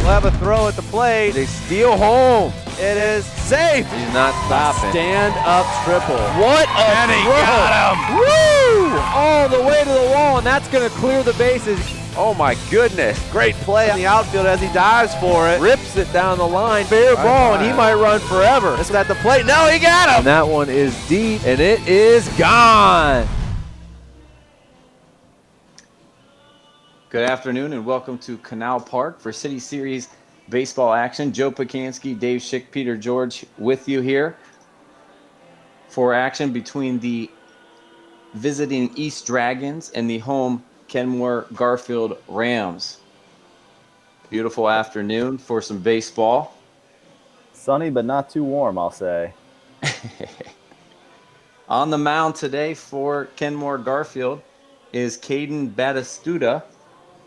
We'll have a throw at the plate. They steal home. It is safe. He's not stopping. Stand-up triple. What a And he throw. got him. Woo! All the way to the wall, and that's going to clear the bases. Oh, my goodness. Great play on the outfield as he dives for it. Rips it down the line. Fair ball, and he might run forever. This is at the plate. No, he got him. And that one is deep, and it is gone. Good afternoon and welcome to Canal Park for City Series baseball action. Joe Pukansky, Dave Schick, Peter George with you here for action between the visiting East Dragons and the home Kenmore-Garfield Rams. Beautiful afternoon for some baseball. Sunny but not too warm, I'll say. On the mound today for Kenmore-Garfield is Caden Batistuta.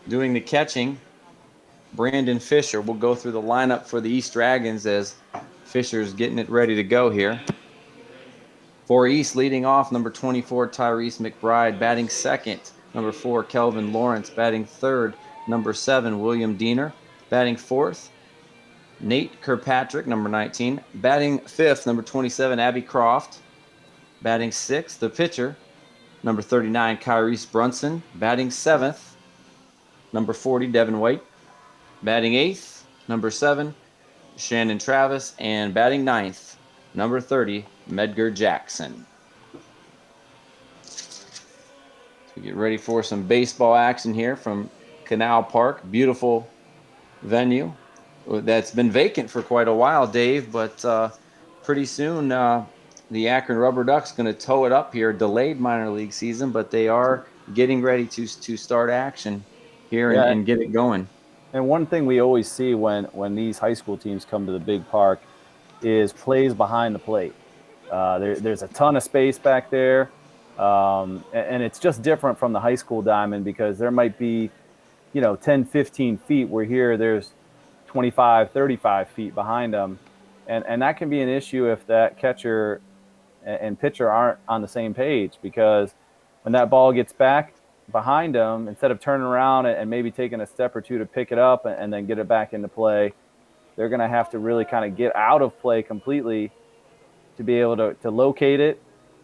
Doing the catching, Brandon Fisher. We'll go through the lineup for the East Dragons as Fisher's getting it ready to go here. For East, leading off, number 24, Tyrese McBride. Batting second, number 4, Kelvin Lawrence. Batting third, number 7, William Diener. Batting fourth, Nate Kirkpatrick, number 19. Batting fifth, number 27, Abby Croft. Batting sixth, the pitcher, number 39, Kyrese Brunson. Batting seventh, number 40, Devin White. Batting eighth, number 7, Shannon Travis. And batting ninth, number 30, Medgar Jackson. So we get ready for some baseball action here from Canal Park. Beautiful venue that's been vacant for quite a while, Dave, but pretty soon the Akron Rubber Ducks going to tow it up here. Delayed minor league season, but they are getting ready to start action here and get it going. And one thing we always see when these high school teams come to the big park is plays behind the plate. There's a ton of space back there, and it's just different from the high school diamond because there might be, 10, 15 feet, where here there's 25, 35 feet behind them. And that can be an issue if that catcher and pitcher aren't on the same page, because when that ball gets back behind them, instead of turning around and maybe taking a step or two to pick it up and then get it back into play, they're going to have to really kind of get out of play completely to be able to locate it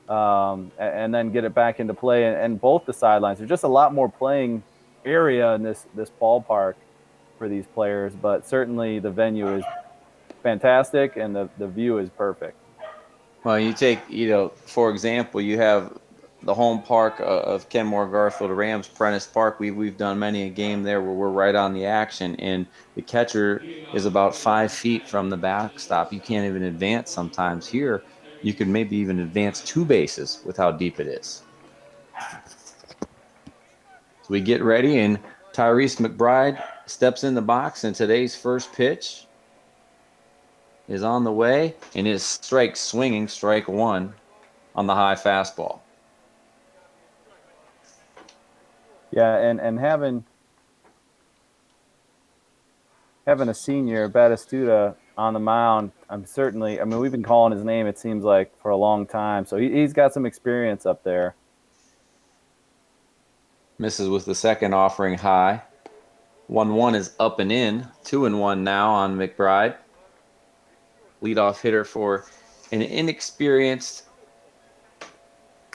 and then get it back into play. And both the sidelines, there's just a lot more playing area in this ballpark for these players, but certainly the venue is fantastic and the view is perfect. Well, you take, for example, you have the home park of Kenmore-Garfield Rams, Prentice Park. We've done many a game there where we're right on the action, and the catcher is about 5 feet from the backstop. You can't even advance sometimes. Here, you can maybe even advance 2 bases with how deep it is. So we get ready, and Tyrese McBride steps in the box, and today's first pitch is on the way, and is strike 1 on the high fastball. Yeah, and having a senior, Batistuta, on the mound, we've been calling his name, it seems like, for a long time. So he's got some experience up there. Misses with the second offering high. 1-1 is up and in. 2-1 now on McBride. Leadoff hitter for an inexperienced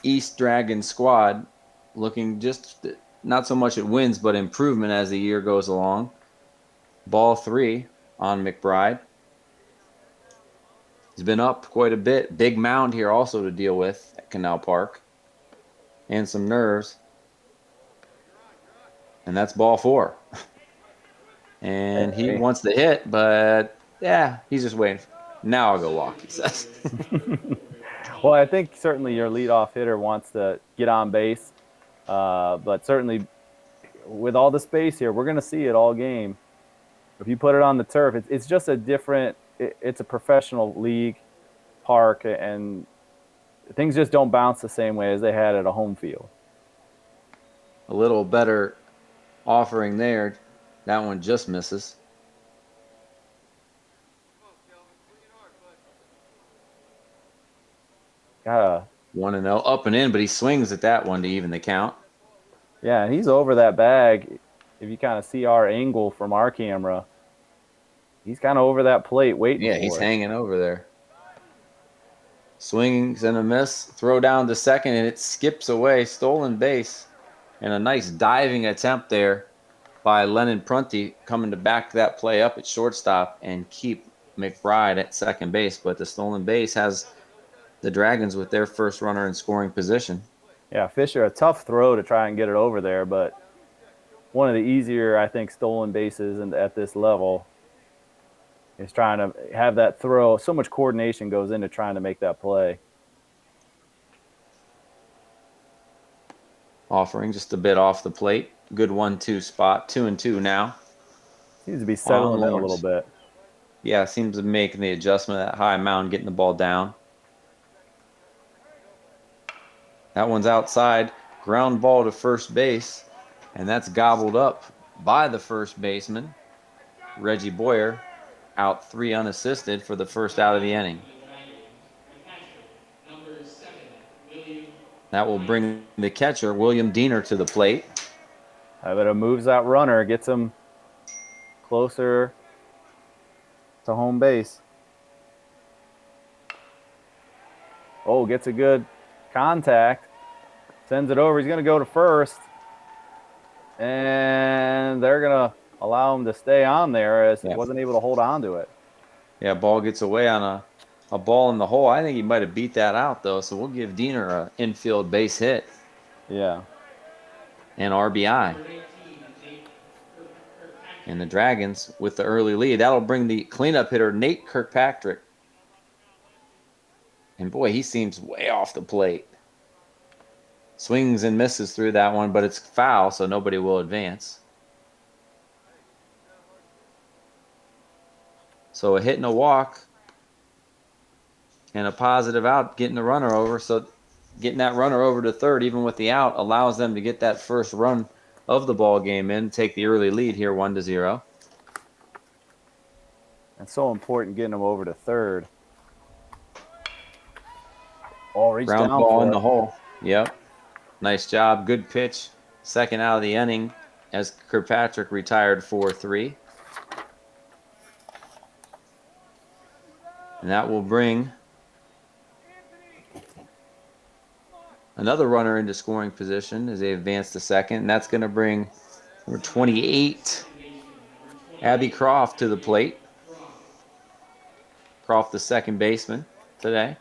East Dragon squad, looking just not so much at wins, but improvement as the year goes along. Ball 3 on McBride. He's been up quite a bit. Big mound here also to deal with at Canal Park. And some nerves. And that's ball 4. And he wants to hit, but he's just waiting. Now I'll go walk, he says. Well, I think certainly your leadoff hitter wants to get on base. But certainly with all the space here, we're going to see it all game. If you put it on the turf, it's just a different – it's a professional league park, and things just don't bounce the same way as they had at a home field. A little better offering there. That one just misses. Got 1-0, up and in, but he swings at that one to even the count. Yeah, and he's over that bag. If you kind of see our angle from our camera, he's kind of over that plate waiting Yeah, for he's it. hanging over there. Swings and a miss. Throw down to second, and it skips away. Stolen base. And a nice diving attempt there by Lennon Prunty, coming to back that play up at shortstop and keep McBride at second base. But the stolen base has the Dragons with their first runner in scoring position. Yeah, Fisher, a tough throw to try and get it over there, but one of the easier, I think, stolen bases at this level is trying to have that throw. So much coordination goes into trying to make that play. Offering just a bit off the plate. Good 1-2 spot. 2-2 now. Seems to be On settling in a little Lawrence. bit. Yeah, seems to be making the adjustment at that high mound, getting the ball down. That one's outside. Ground ball to first base. And that's gobbled up by the first baseman, Reggie Boyer, out 3 unassisted for the first out of the inning. That will bring the catcher, William Diener, to the plate. It moves that runner, gets him closer to home base. Oh, gets a good contact. Sends it over. He's going to go to first. And they're going to allow him to stay on there as he wasn't able to hold on to it. Yeah, ball gets away on a ball in the hole. I think he might have beat that out, though, so we'll give Diener an infield base hit. Yeah. And RBI. And the Dragons with the early lead. That'll bring the cleanup hitter, Nate Kirkpatrick. And boy, he seems way off the plate. Swings and misses through that one, but it's foul, so nobody will advance. So a hit and a walk and a positive out, getting the runner over. So getting that runner over to third, even with the out, allows them to get that first run of the ball game in, take the early lead here 1-0. And so important getting him over to third. Oh, reach Ground down ball for in it. the hole. Yep. Nice job. Good pitch. Second out of the inning as Kirkpatrick retired 4-3. And that will bring another runner into scoring position as they advance to second. And that's going to bring number 28, Abby Croft, to the plate. Croft, the second baseman today.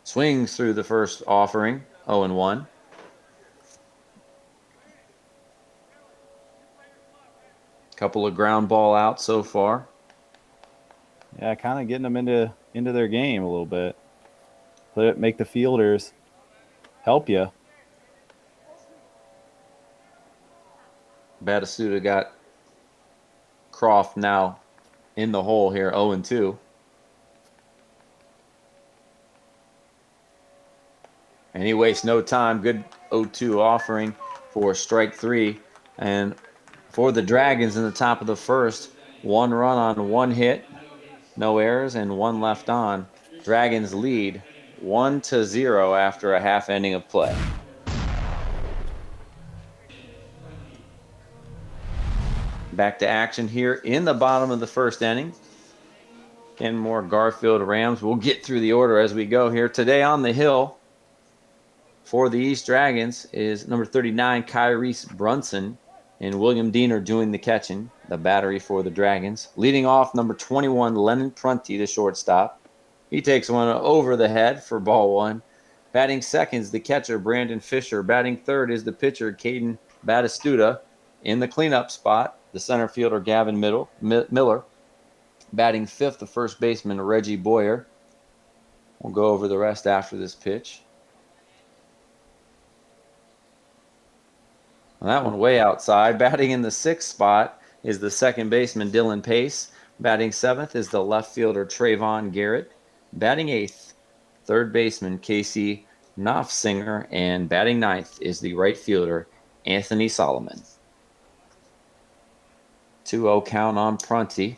Swings through the first offering, 0-1. Couple of ground ball outs so far. Yeah, kind of getting them into their game a little bit. Make the fielders help you. Batistuta got Croft now in the hole here, 0-2. And he wastes no time. Good 0-2 offering for strike 3. And for the Dragons in the top of the first, 1 run on 1 hit, no errors, and 1 left on. Dragons lead 1-0 after a half inning of play. Back to action here in the bottom of the first inning. Kenmore-Garfield Rams. We'll get through the order as we go here. Today on the hill for the East Dragons is number 39, Kyrese Brunson, and William Diener doing the catching, the battery for the Dragons. Leading off, number 21, Lennon Prunty, the shortstop. He takes one over the head for ball 1. Batting second is the catcher, Brandon Fisher. Batting third is the pitcher, Caden Batistuta. In the cleanup spot, the center fielder, Gavin Miller. Batting fifth, the first baseman, Reggie Boyer. We'll go over the rest after this pitch. And that one way outside. Batting in the sixth spot is the second baseman, Dylan Pace. Batting seventh is the left fielder, Trayvon Garrett. Batting eighth, third baseman, Casey Knopfsinger. And batting ninth is the right fielder, Anthony Solomon. 2-0 count on Prunty.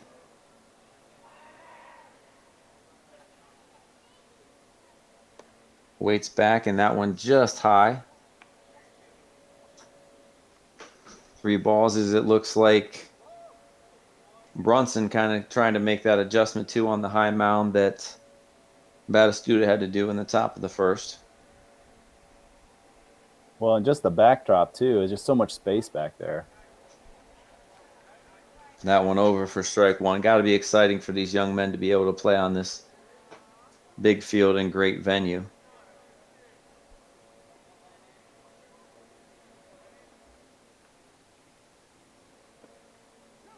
Waits back, and that one just high. 3 balls as it looks like Brunson kind of trying to make that adjustment too on the high mound that Batistuta had to do in the top of the first. Well, and just the backdrop too. There's just so much space back there. That one over for strike one. Got to be exciting for these young men to be able to play on this big field and great venue.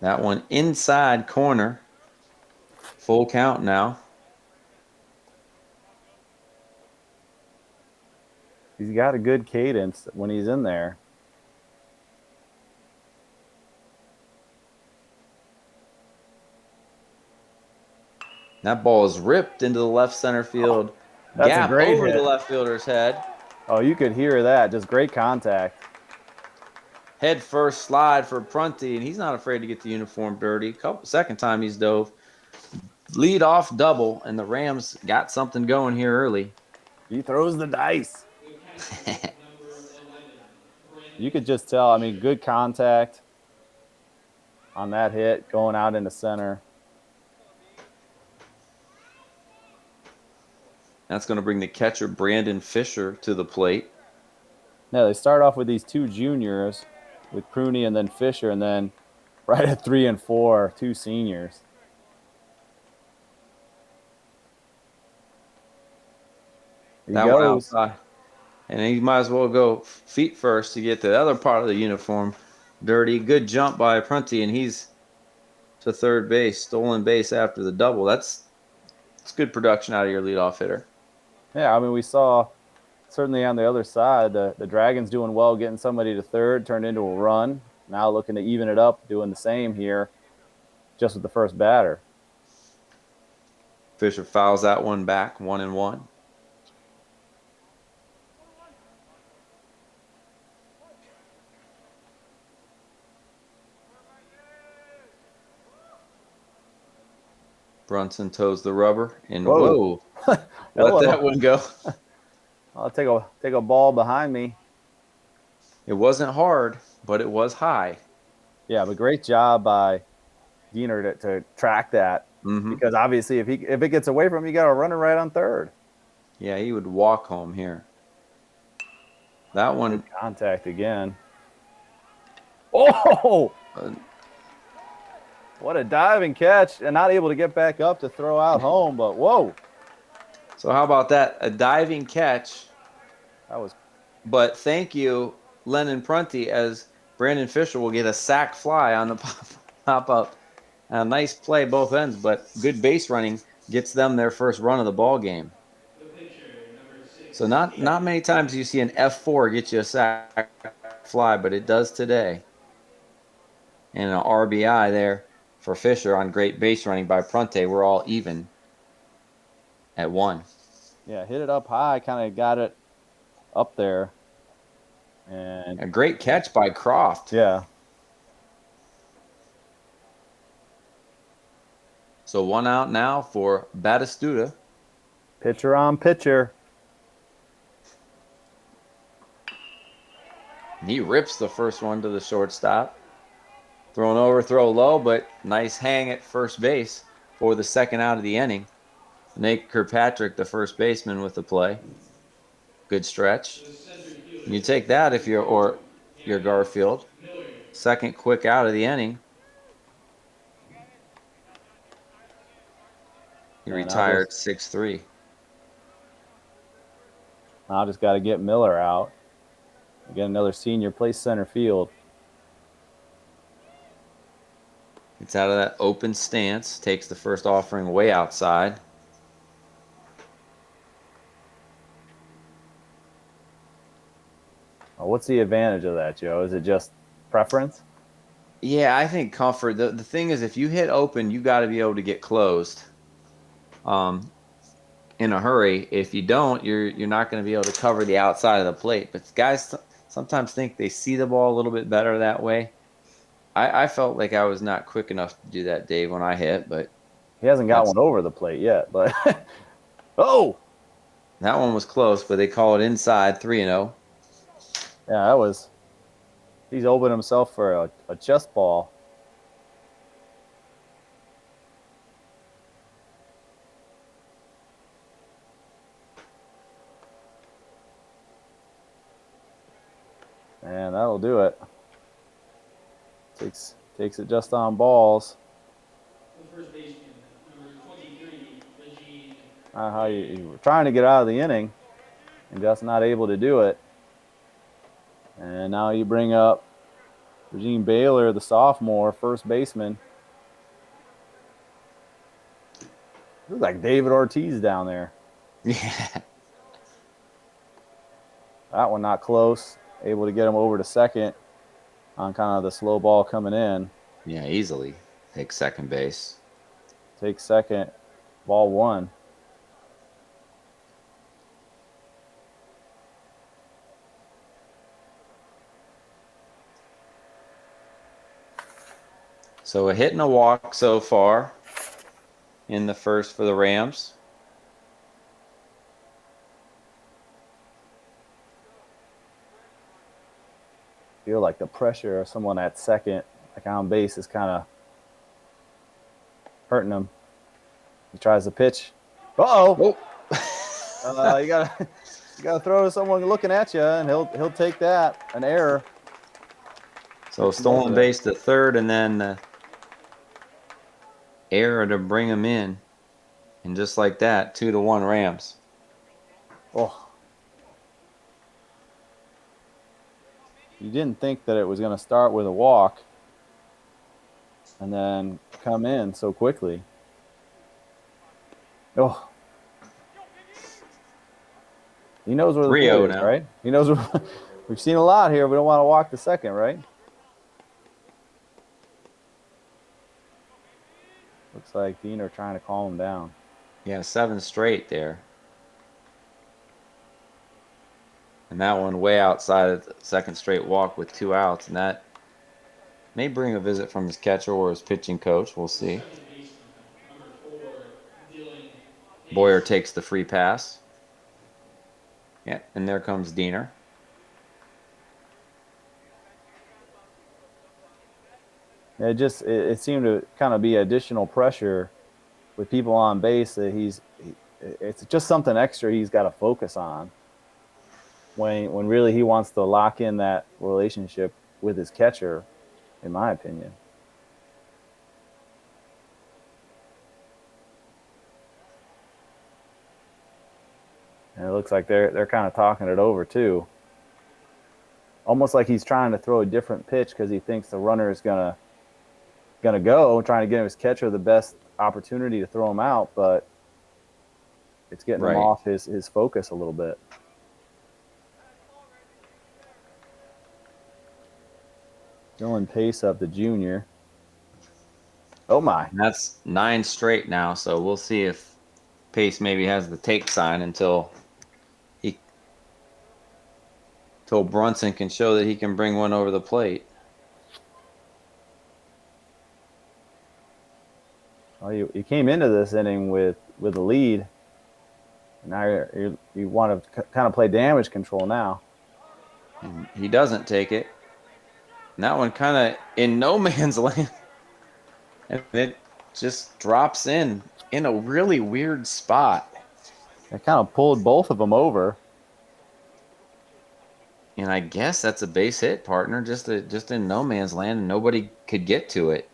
That one inside corner. Full count now. He's got a good cadence when he's in there. That ball is ripped into the left center field. That's a Gap great over hit. the left fielder's head. Oh, you could hear that. Just great contact. Head first slide for Prunty, and he's not afraid to get the uniform dirty. Second time he's dove. Lead off double, and the Rams got something going here early. He throws the dice. You could just tell. I mean, good contact on that hit going out into center. That's going to bring the catcher, Brandon Fisher, to the plate. Now, they start off with these 2 juniors with Pruney and then Fisher, and then right at 3 and 4, 2 seniors. That one outside. And he might as well go feet first to get the other part of the uniform dirty. Good jump by Prunty, and he's to third base. Stolen base after the double. That's good production out of your leadoff hitter. Yeah, I mean, we saw certainly on the other side, the Dragons doing well, getting somebody to third, turned into a run. Now looking to even it up, doing the same here, just with the first batter. Fisher fouls that one back, 1-1. Brunson toes the rubber, and whoa, let that one go. I'll take a ball behind me. It wasn't hard, but it was high. Yeah, but great job by Diener to track that. Mm-hmm. Because obviously, if it gets away from him, you got to run it right on third. Yeah, he would walk home here. That one. Good contact again. Oh! What a diving catch, and not able to get back up to throw out home, but whoa. So how about that? A diving catch. That was. But thank you, Lennon Prunty, as Brandon Fisher will get a sac fly on the pop-up. A nice play both ends, but good base running gets them their first run of the ball game. So not many times you see an F4 get you a sac fly, but it does today. And an RBI there for Fisher on great base running by Prunty. We're all even at 1. Yeah, hit it up high, kind of got it up there. And a great catch by Croft. Yeah. So 1 out now for Batistuta. Pitcher on pitcher. He rips the first one to the shortstop. Thrown over, throw low, but nice hang at first base for the second out of the inning. Nate Kirkpatrick, the first baseman, with the play. Good stretch. And you take that if you're Garfield. Second quick out of the inning. He retired 6-3. Now just got to get Miller out. Get another senior, play center field. Gets out of that open stance, takes the first offering way outside. What's the advantage of that, Joe? Is it just preference? Yeah, I think comfort. The thing is, if you hit open, you got to be able to get closed in a hurry. If you don't, you're not going to be able to cover the outside of the plate. But guys sometimes think they see the ball a little bit better that way. I felt like I was not quick enough to do that, Dave, when I hit, but he hasn't got one over the plate yet. But oh, that one was close, but they call it inside 3-0. Yeah, that was He's opened himself for a chest ball. And that'll do it. Takes it just on balls. First baseman, number 23, Regine. How you were trying to get out of the inning and just not able to do it. And now you bring up Regine Baylor, the sophomore, first baseman. Looks like David Ortiz down there. Yeah. That one not close. Able to get him over to second on kind of the slow ball coming in. Yeah, easily take second base. Take second. Ball one. So a hit and a walk so far in the first for the Rams. Feel like the pressure of someone at second, like on base, is kind of hurting him. He tries to pitch. Uh-oh. You gotta throw to someone looking at you, and he'll take that. An error. So stolen base to third, and then the error to bring him in. And just like that, 2-1 Rams. Oh. You didn't think that it was going to start with a walk and then come in so quickly. Oh. He knows where the play is, now. right? He knows where, we've seen a lot here. We don't want to walk the second, right? Looks like Diener trying to calm him down. Yeah, 7 straight there. And that one way outside of the second straight walk with 2 outs. And that may bring a visit from his catcher or his pitching coach. We'll see. Boyer takes the free pass. Yeah, and there comes Diener. It seemed to kind of be additional pressure with people on base that it's just something extra he's got to focus on. When really he wants to lock in that relationship with his catcher, in my opinion. And it looks like they're kind of talking it over too. Almost like he's trying to throw a different pitch because he thinks the runner is gonna go, trying to give his catcher the best opportunity to throw him out, but it's getting him off his focus a little bit. Dylan Pace up, the junior. Oh, my. And that's 9 straight now, so we'll see if Pace maybe has the take sign until Brunson can show that he can bring one over the plate. Well, you came into this inning with a lead. Now you want to kind of play damage control now. And he doesn't take it. And that one kind of in no man's land. And it just drops in a really weird spot. It kind of pulled both of them over. And I guess that's a base hit, partner, just in no man's land, and nobody could get to it.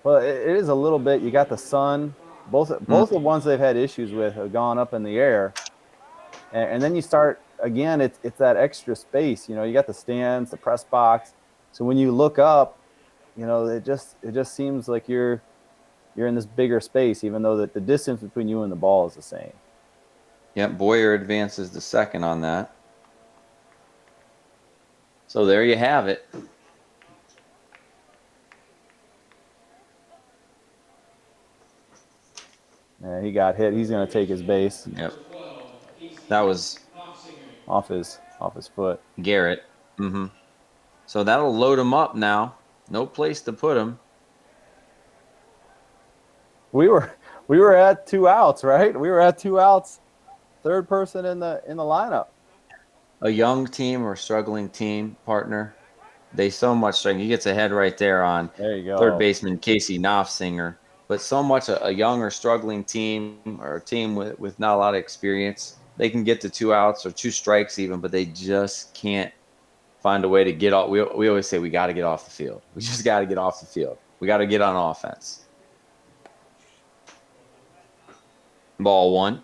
Well, it is a little bit. You got the sun. Both the ones they've had issues with have gone up in the air. And then you start, again, it's that extra space. You know, you got the stands, the press box. So when you look up, you know, it just seems like you're in this bigger space, even though the distance between you and the ball is the same. Yep, Boyer advances to second on that. So there you have it. Yeah, he got hit. He's going to take his base. Yep. That was off his foot. Garrett. Mm-hmm. So that'll load him up now. No place to put him. We were at 2 outs, right? We were at 2 outs. Third person in the lineup. A young team or struggling team, partner. they so much strike. He gets ahead right there on There you third go. baseman Casey Knopfsinger. But so much a younger, struggling team or a team with not a lot of experience, they can get to 2 outs or 2 strikes even, but they just can't find a way to get off. We always say we got to get off the field. We just got to get off the field. We got to get on offense. Ball 1.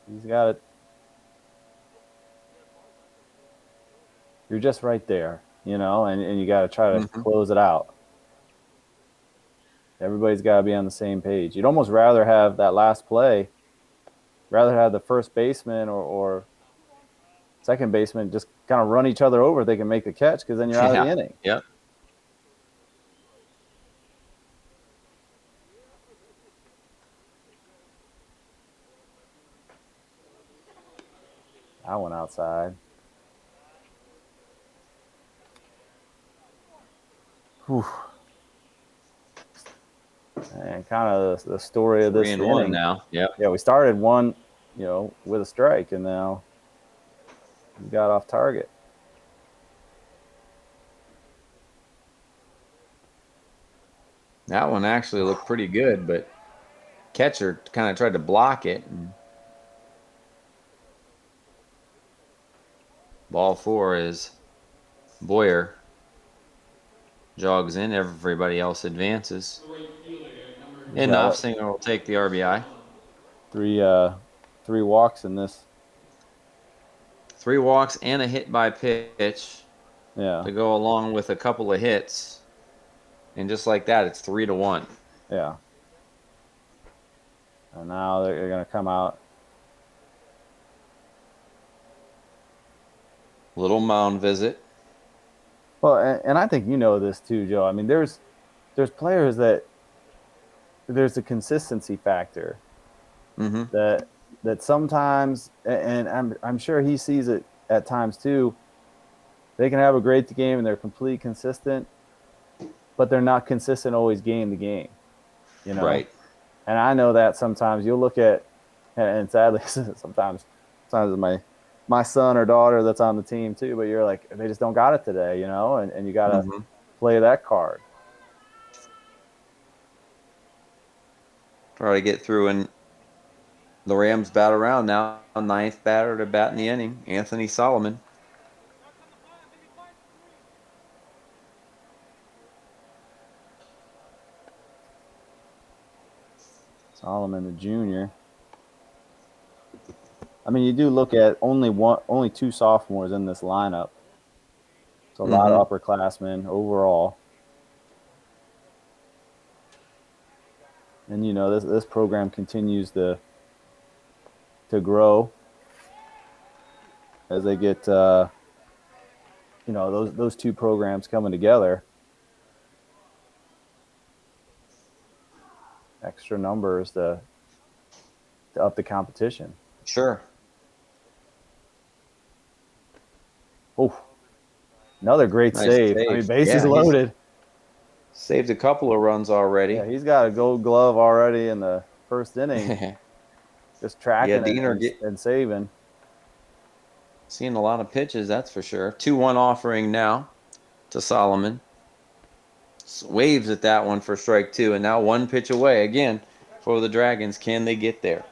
He's got it. You're just right there, and you got to try to close it out. Everybody's got to be on the same page. You'd almost rather have that last play, rather have the first baseman or second baseman just kind of run each other over. They can make the catch because then you're out of the inning. Yep. That one outside. Whew. And kind of the story of this 3-1 inning. now. Yep. Yeah, we started one, with a strike, and now we got off target. That one actually looked pretty good, but catcher kind of tried to block it. Ball 4 is Boyer. Jogs in, everybody else advances. And Knopfsinger will take the RBI. Three walks in this. 3 walks and a hit by pitch to go along with a couple of hits. And just like that, it's 3-1. Yeah. And now they're going to come out. Little mound visit. Well, and I think you know this too, Joe. I mean, there's players that there's a consistency factor that sometimes, and I'm sure he sees it at times too. They can have a great game and they're completely consistent, but they're not consistent always game to game. Right. And I know that sometimes you'll look at, and sadly, sometimes my son or daughter that's on the team too, but you're like, they just don't got it today, and you got to play that card. Try to get through, and the Rams bat around now. 9th batter to bat in the inning, Anthony Solomon. Solomon, the junior. I mean, you do look at only 2 sophomores in this lineup. It's a lot of upperclassmen overall. And this program continues to grow as they get those 2 programs coming together. Extra numbers to up the competition. Sure. Oh, another great Nice save. save. I mean, bases loaded. Saved a couple of runs already. Yeah, he's got a gold glove already in the first inning. Just tracking and saving. Seeing a lot of pitches, that's for sure. 2-1 offering now to Solomon. Waves at that one for strike 2, and now 1 pitch away again for the Dragons. Can they get there?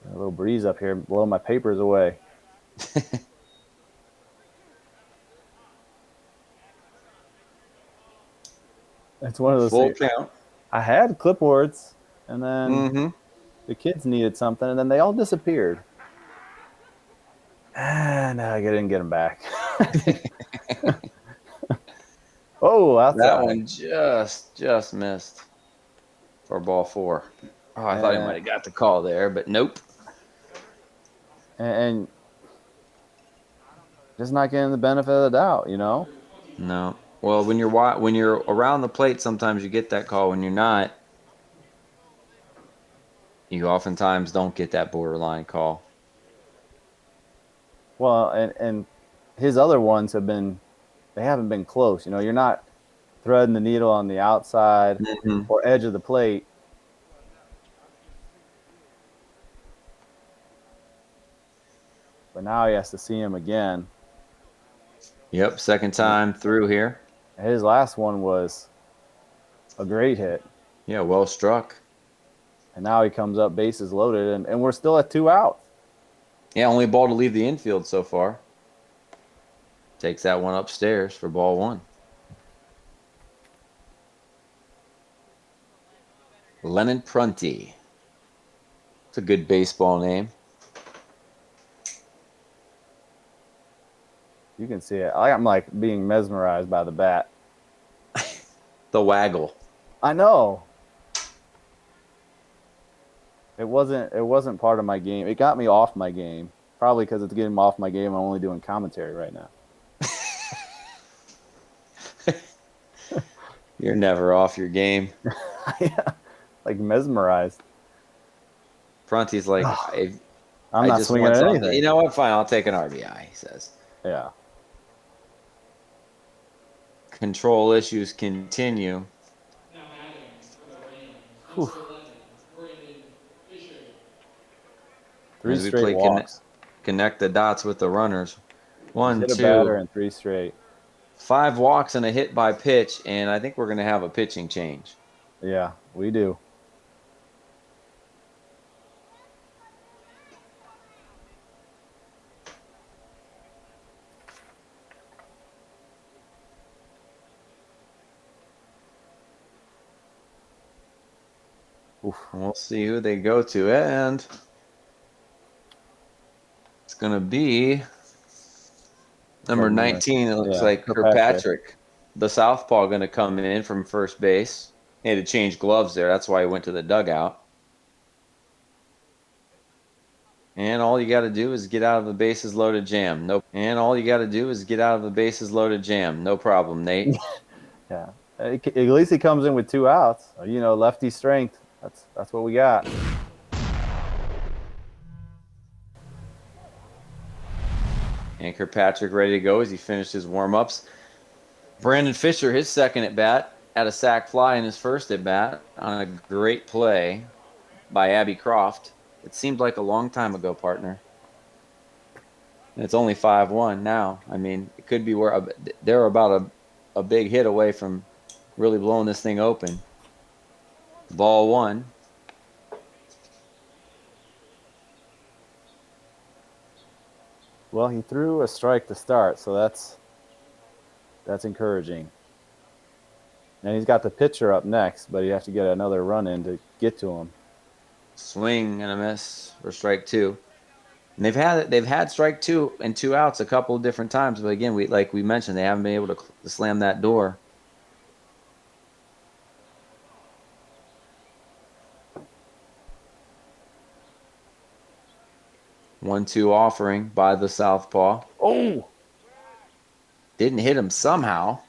A little breeze up here, blowing my papers away. It's one of those Full things. count. I had clipboards, and then the kids needed something, and then they all disappeared. And I didn't get them back. Oh, outside. That one just missed for ball 4. Oh, I thought he might have got the call there, but nope. And just not getting the benefit of the doubt, No. Well, when you're around the plate, sometimes you get that call. When you're not, you oftentimes don't get that borderline call. Well, and his other ones they haven't been close. You know, you're not threading the needle on the outside or edge of the plate. But now he has to see him again. Yep, second time through here. His last one was a great hit. Yeah, well struck. And now he comes up bases loaded, and we're still at 2 outs. Yeah, only ball to leave the infield so far. Takes that one upstairs for ball 1. Lennon Prunty. It's a good baseball name. You can see it. I'm like being mesmerized by the bat. The waggle. I know. It wasn't part of my game. It got me off my game. Probably because it's getting me off my game. I'm only doing commentary right now. You're never off your game. Yeah, like mesmerized. Prunty's like, I'm not swinging at anything. You know what? Fine, I'll take an RBI, he says. Yeah. Control issues continue. Now batting for the Rams, number 11, Brandon Fisher. 3 As we straight play walks. Connect the dots with the runners. 1, Hit a 2, batter and 3 straight. 5 walks and a hit by pitch, and I think we're going to have a pitching change. Yeah, we do. And we'll see who they go to, and it's going to be number 19. It looks like Kirkpatrick, the southpaw, going to come in from first base. He had to change gloves there. That's why he went to the dugout. And all you got to do is get out of the bases loaded jam. And all you got to do is get out of the bases loaded jam. No problem, Nate. Yeah. At least he comes in with 2 outs. You know, lefty strength. That's what we got. And Kirkpatrick ready to go as he finished his warm-ups. Brandon Fisher, his second at bat, had a sac fly in his first at bat on a great play by Abby Croft. It seemed like a long time ago, partner. And it's only 5-1 now. I mean, it could be where they're about a big hit away from really blowing this thing open. Ball 1. Well, he threw a strike to start, so that's encouraging. And he's got the pitcher up next, but you have to get another run in to get to him. Swing and a miss for strike 2. And they've had strike 2 and 2 outs a couple of different times, but again, like we mentioned, they haven't been able to slam that door. One-two offering by the southpaw. Oh, didn't hit him somehow.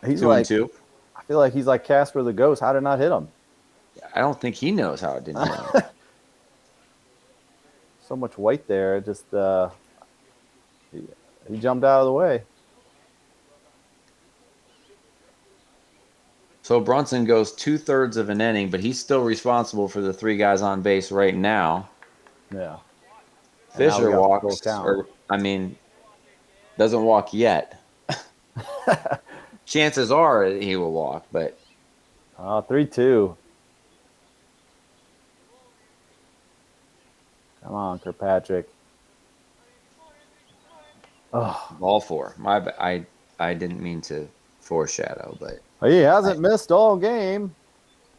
He's 2-2. I feel like he's like Casper the Ghost. How did it not hit him? I don't think he knows how it didn't hit him. So much weight there. It just he jumped out of the way. So Brunson goes 2/3 of an inning, but he's still responsible for the 3 guys on base right now. Yeah. Fisher walks, doesn't walk yet. Chances are he will walk, but 3-2. Come on, Kirkpatrick. Oh, ball 4. I didn't mean to foreshadow, but he hasn't missed all game.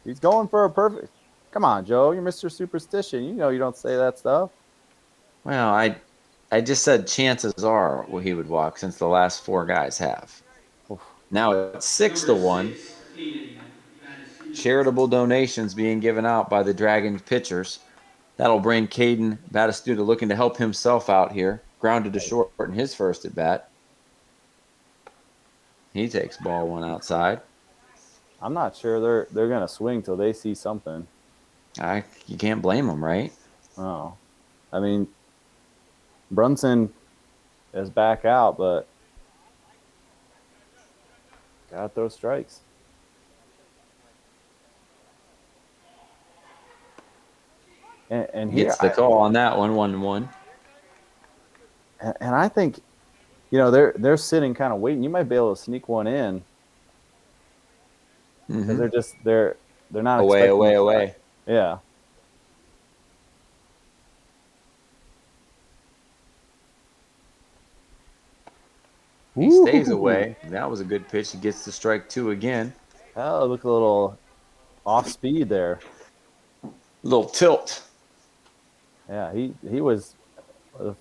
He's going for a perfect. Come on, Joe. You're Mr. Superstition. You know you don't say that stuff. Well, I just said chances are he would walk since the last 4 guys have. Oof. Now it's 6-1. Charitable donations being given out by the Dragons pitchers. That'll bring Caden Batistuta looking to help himself out here. Grounded to short in his first at bat. He takes ball 1 outside. I'm not sure they're gonna swing till they see something. You can't blame them, right? Oh, I mean, Brunson is back out, but gotta throw strikes. And here, Gets the call on that one, 1-1. and I think, they're sitting kind of waiting. You might be able to sneak one in because they're not Away, expecting away, the strike. away. Yeah. He stays Ooh. away. That was a good pitch. He gets to strike 2 again. Oh, look a little off speed there. Little tilt. Yeah, he was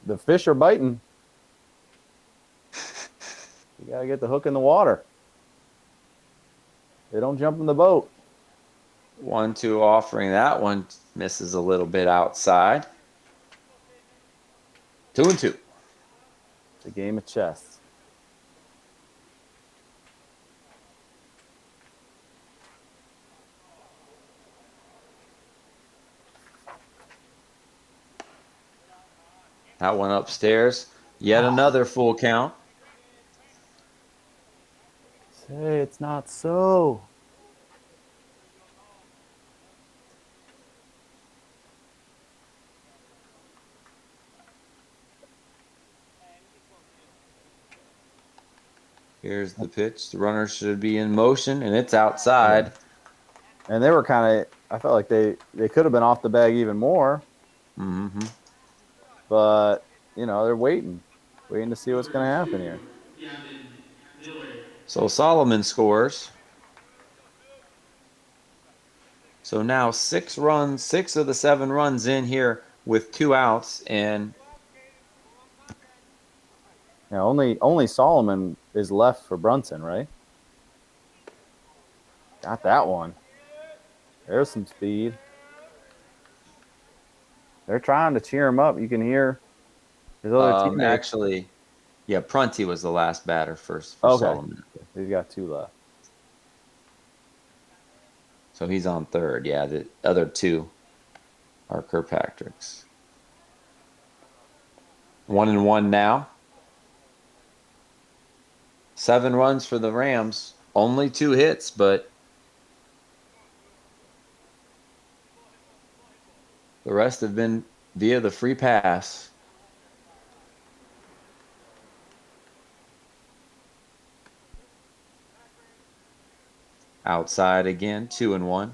the fish are biting. You gotta get the hook in the water. They don't jump in the boat. 1-2 offering. That one misses a little bit outside. 2-2. It's a game of chess. That one upstairs. Yet another full count. Say it's not so. Here's the pitch. The runner should be in motion, and it's outside. And they were kind of. I felt like they could have been off the bag even more, Mm-hmm. but they're waiting to see what's going to happen here. So Solomon scores. So now 6 runs, 6 of the 7 runs in here with 2 outs, and Yeah, only Solomon is left for Brunson, right? Got that one. There's some speed. They're trying to cheer him up. You can hear his other teammates. actually, yeah, Prunty was the last batter for Okay. Solomon. He's got 2 left. So he's on third. Yeah, the other 2 are Kirkpatrick's. 1-1 now. 7 runs for the Rams. Only 2 hits, but the rest have been via the free pass. Outside again, 2-1.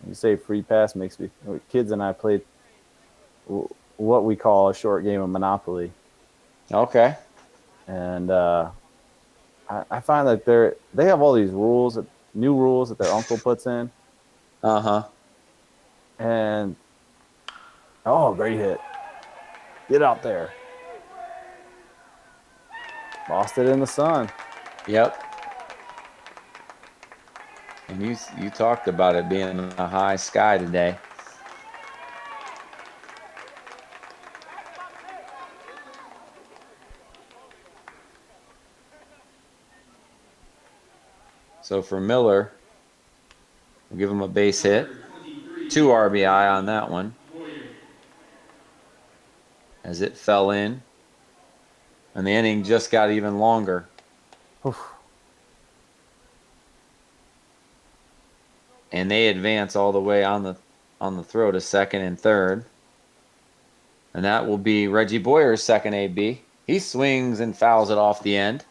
You say free pass makes me. Kids and I played what we call a short game of Monopoly, Okay. and I find that they have all these new rules that their uncle puts in, Uh-huh. and great hit! Get out there, lost it in the sun. Yep. And you talked about it being a high sky today. So for Miller, we'll give him a base hit. 2 RBI on that one. As it fell in. And the inning just got even longer. Oof. And they advance all the way on the throw to second and third. And that will be Reggie Boyer's second AB. He swings and fouls it off the end.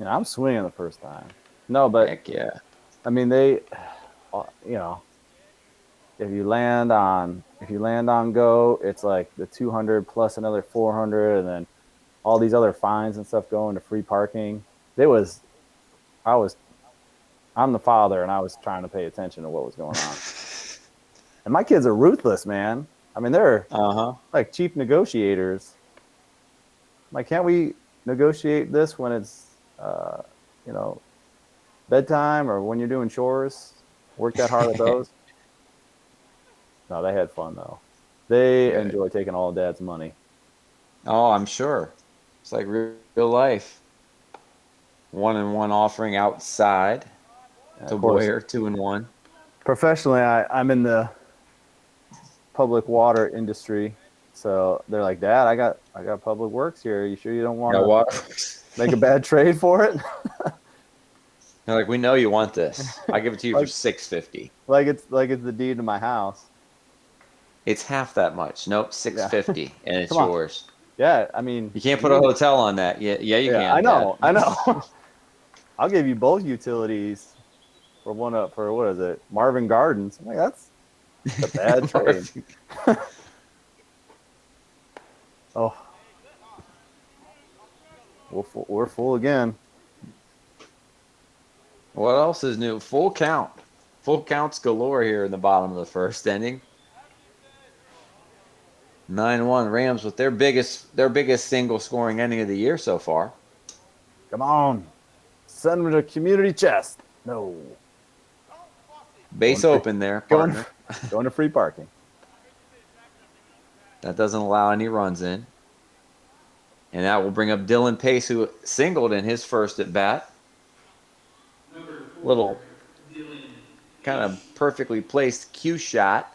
I'm swinging the first time. No, but Heck yeah. I mean if you land on go, it's like the 200 plus another 400, and then all these other fines and stuff going to free parking. I'm the father, and I was trying to pay attention to what was going on. And my kids are ruthless, man. I mean, they're like chief negotiators. Like, can't we negotiate this when it's, bedtime or when you're doing chores? Work that hard at those? No, they had fun, though. They enjoy taking all of Dad's money. Oh, I'm sure. It's like real life. 1-1 offering outside to Boyer, 2-1. Professionally, I'm in the public water industry. So they're like, Dad, I got public works here. You sure you don't want Yeah, to water. make a bad trade for it? They're like, we know you want this. I give it to you for Like- $650. like it's the deed to my house. It's half that much. Nope, $650, and it's Come on. yours. Yeah, I mean, You can't put a hotel on that. Yeah, you yeah, can. I know, Dad. I know. I'll give you both utilities for one up for what is it, Marvin Gardens? I'm like, that's a bad trade. Oh, we're full again. What else is new? Full count. Full counts galore here in the bottom of the first inning. 9-1 Rams with their biggest single scoring inning of the year so far. Come on, send me to community chest. No, Base Going open there, going partner. going to free parking. That doesn't allow any runs in. And that will bring up Dylan Pace, who singled in his first at bat. Little kind of perfectly placed cue shot.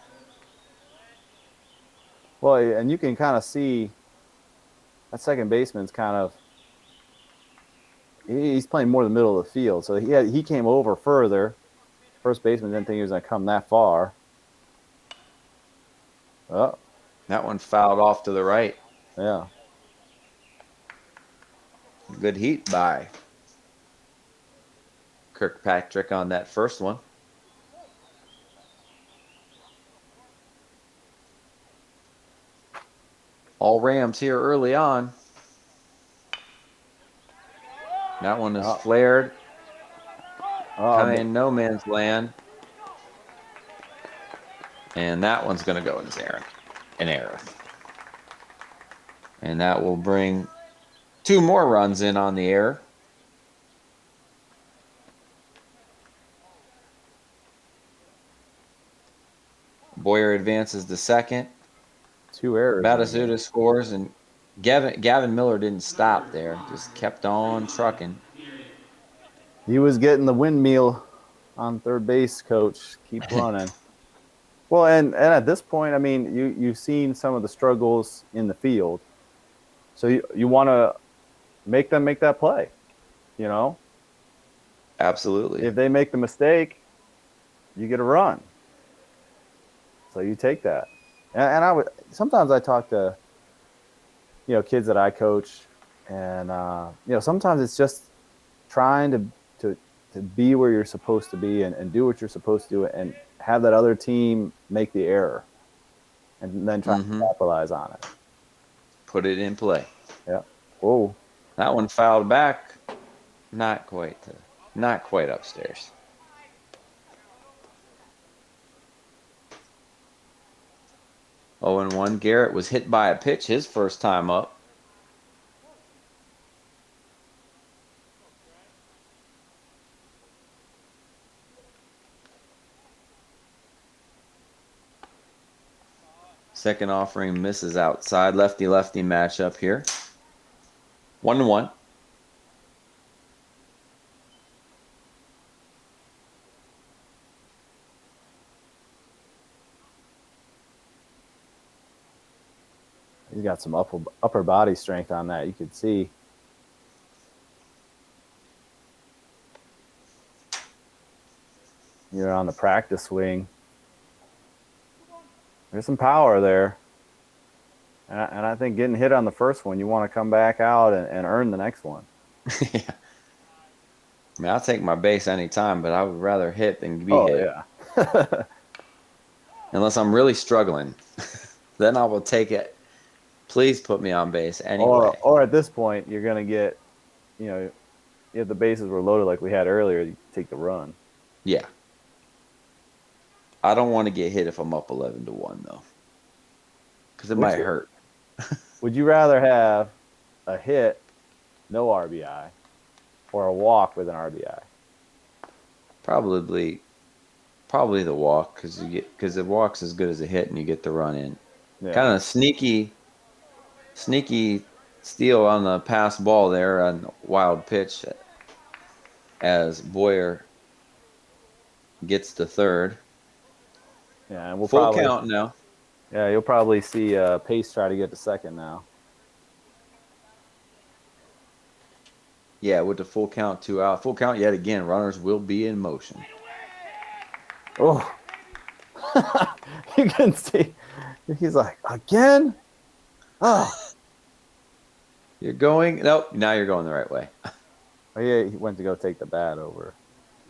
Well, and you can kind of see that second baseman's kind of he's playing more the middle of the field, so he came over further. First baseman didn't think he was going to come that far. Oh, That one fouled off to the right. yeah. Good heat by Kirkpatrick on that first one. All Rams here early on. That one is flared. Kind of in no man's land. And that one's going to go in his error. An error. And that will bring 2 more runs in on the error. Boyer advances to second. 2 errors. Batasuda scores, and Gavin Miller didn't stop there. Just kept on trucking. He was getting the windmill on third base, coach. Keep running. Well, and at this point, I mean, you've seen some of the struggles in the field. So you want to make them make that play, you know? Absolutely. If they make the mistake, you get a run. So you take that. And I would sometimes I talk to, kids that I coach, and sometimes it's just trying to be where you're supposed to be and do what you're supposed to do and have that other team make the error and then try to capitalize on it. Put it in play. Yeah. Whoa. That one fouled back. Not quite upstairs. Oh, and 1 Garrett was hit by a pitch his first time up. Second offering misses outside. Lefty-lefty matchup here. 1-1. He's got some upper body strength on that. You could see. You're on the practice swing. There's some power there. And I think getting hit on the first one, you want to come back out and earn the next one. Yeah. I mean, I'll take my base anytime, but I would rather hit than be hit. Yeah. Unless I'm really struggling. Then I will take it. Please put me on base anyway. Or at this point, you're going to get, if the bases were loaded like we had earlier, you take the run. Yeah. I don't want to get hit if I'm up 11-1, though. Because it might hurt. Would you rather have a hit, no RBI, or a walk with an RBI? Probably the walk, because the walk's as good as a hit and you get the run in. Yeah. Kind of sneaky steal on the pass ball there on wild pitch as Boyer gets to third. Yeah, and we'll Full probably count now. Yeah, you'll probably see Pace try to get to second now. Yeah, with the full count, 2 out. Full count yet again. Runners will be in motion. Oh, you can see. He's like, again? Oh, You're going. Nope. Now you're going the right way. oh yeah, he went to go take the bat over.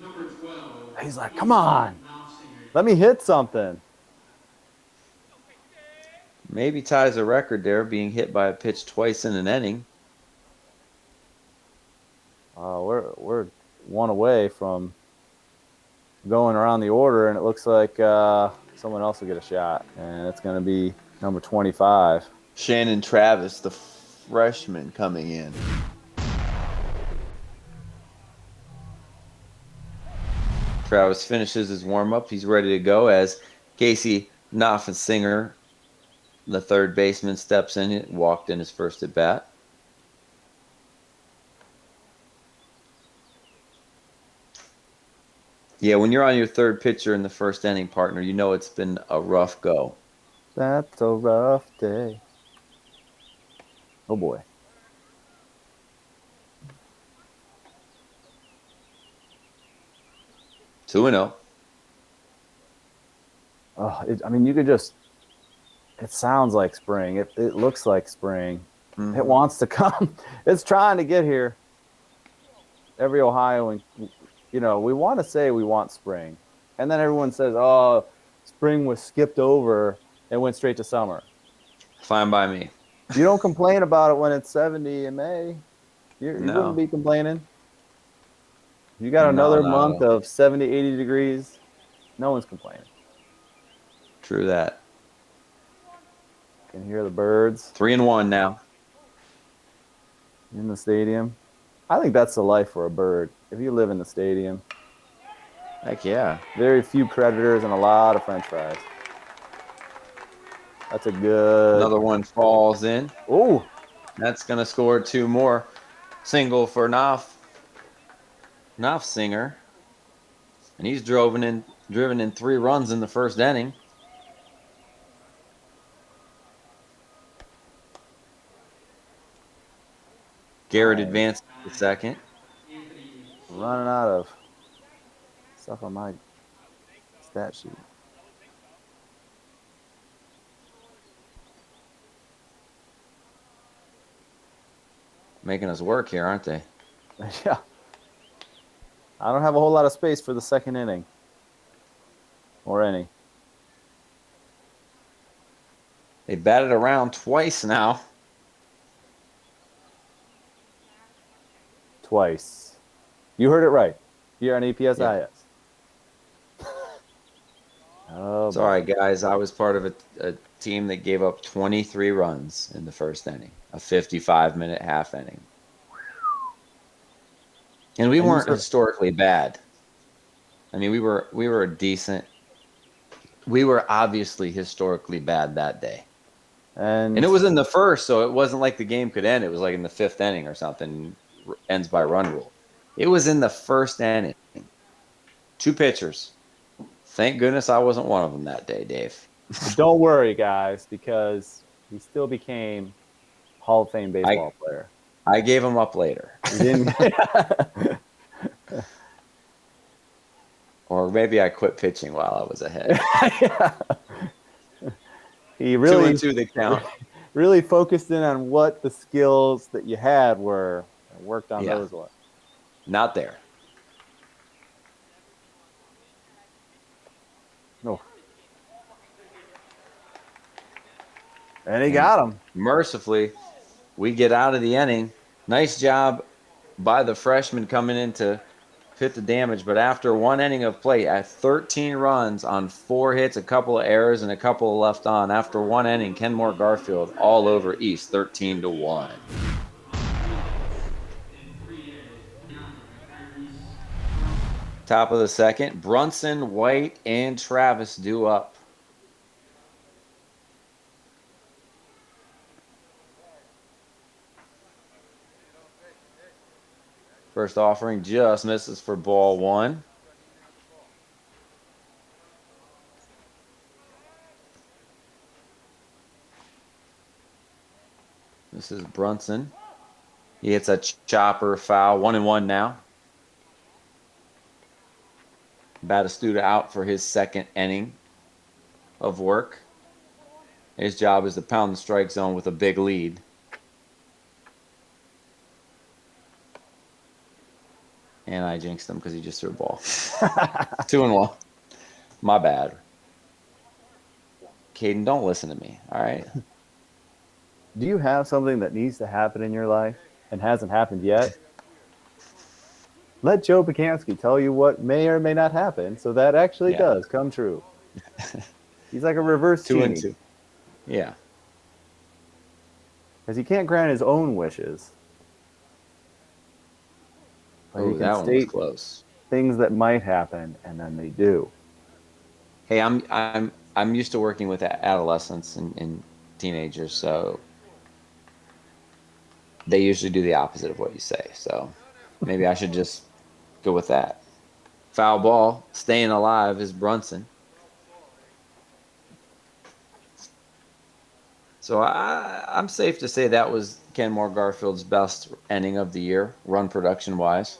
Number 12. He's like, come on, Knopfsinger. let me hit something. Maybe ties a record there, being hit by a pitch twice in an inning. We're one away from going around the order, and it looks like someone else will get a shot, and it's going to be number 25. Shannon Travis, the freshman, coming in. Travis finishes his warm-up. He's ready to go as Casey Knopfsinger, the third baseman, steps in, walked in his first at bat. Yeah, when you're on your third pitcher in the first inning, partner, you know it's been a rough go. That's a rough day. Oh boy. Two and 0. Oh, I mean, you could just. It sounds like spring. It looks like spring. Mm-hmm. It wants to come. It's trying to get here. Every Ohioan, we want to say we want spring, and then everyone says, "Oh, spring was skipped over and went straight to summer." Fine by me. You don't complain about it when it's 70 in May. You No. wouldn't be complaining. You got another month of 70, 80 degrees. No one's complaining. True that. Can hear the birds 3-1 now. in the stadium. I think that's the life for a bird. If you live in the stadium, Heck yeah. very few predators and a lot of French fries. That's a good. Another one falls in. Oh, That's going to score 2 more. Single for Knopfsinger. And he's driven in 3 runs in the first inning. Garrett advances to second. running out of stuff on my stat sheet. Making us work here, aren't they? Yeah. I don't have a whole lot of space for the second inning. Or any. They batted around twice now. Twice. You heard it right. Here on EPSIS. Oh, Sorry, guys. I was part of a team that gave up 23 runs in the first inning, a 55-minute half inning. And we weren't historically bad. I mean, we were a decent. We were obviously historically bad that day. And it was in the first, so it wasn't like the game could end. It was like in the 5th inning or something, ends by run rule. It was in the first inning. 2 pitchers. Thank goodness I wasn't one of them that day, Dave. Don't worry, guys, because he still became Hall of Fame baseball player. I gave him up later. He didn't. Or maybe I quit pitching while I was ahead. Yeah. He really 2-2 the count. really focused in on what the skills that you had were and worked on those ones. Not there. No. And he got him. Mercifully, we get out of the inning. Nice job by the freshman coming in to fit the damage. But after 1 inning of play, at 13 runs on 4 hits, a couple of errors, and a couple of left on, after 1 inning, Kenmore-Garfield all over East, 13-1. Top of the second, Brunson, White, and Travis due up. First offering just misses for ball 1. This is Brunson. He hits a chopper foul. 1-1 now. Batistuta out for his second inning of work. His job is to pound the strike zone with a big lead. And I jinxed him because he just threw a ball. 2-1. My bad. Caden, don't listen to me, all right? Do you have something that needs to happen in your life and hasn't happened yet? Let Joe Pukansky tell you what may or may not happen, so that actually does come true. He's like a reverse 2-2. genie. Yeah. Because he can't grant his own wishes. But Oh, he that can one was state close. things that might happen, and then they do. Hey, I'm used to working with adolescents and teenagers, so they usually do the opposite of what you say. So maybe I should just go with that. Foul ball, staying alive is Brunson. So I'm safe to say that was Kenmore-Garfield's best inning of the year, run production-wise.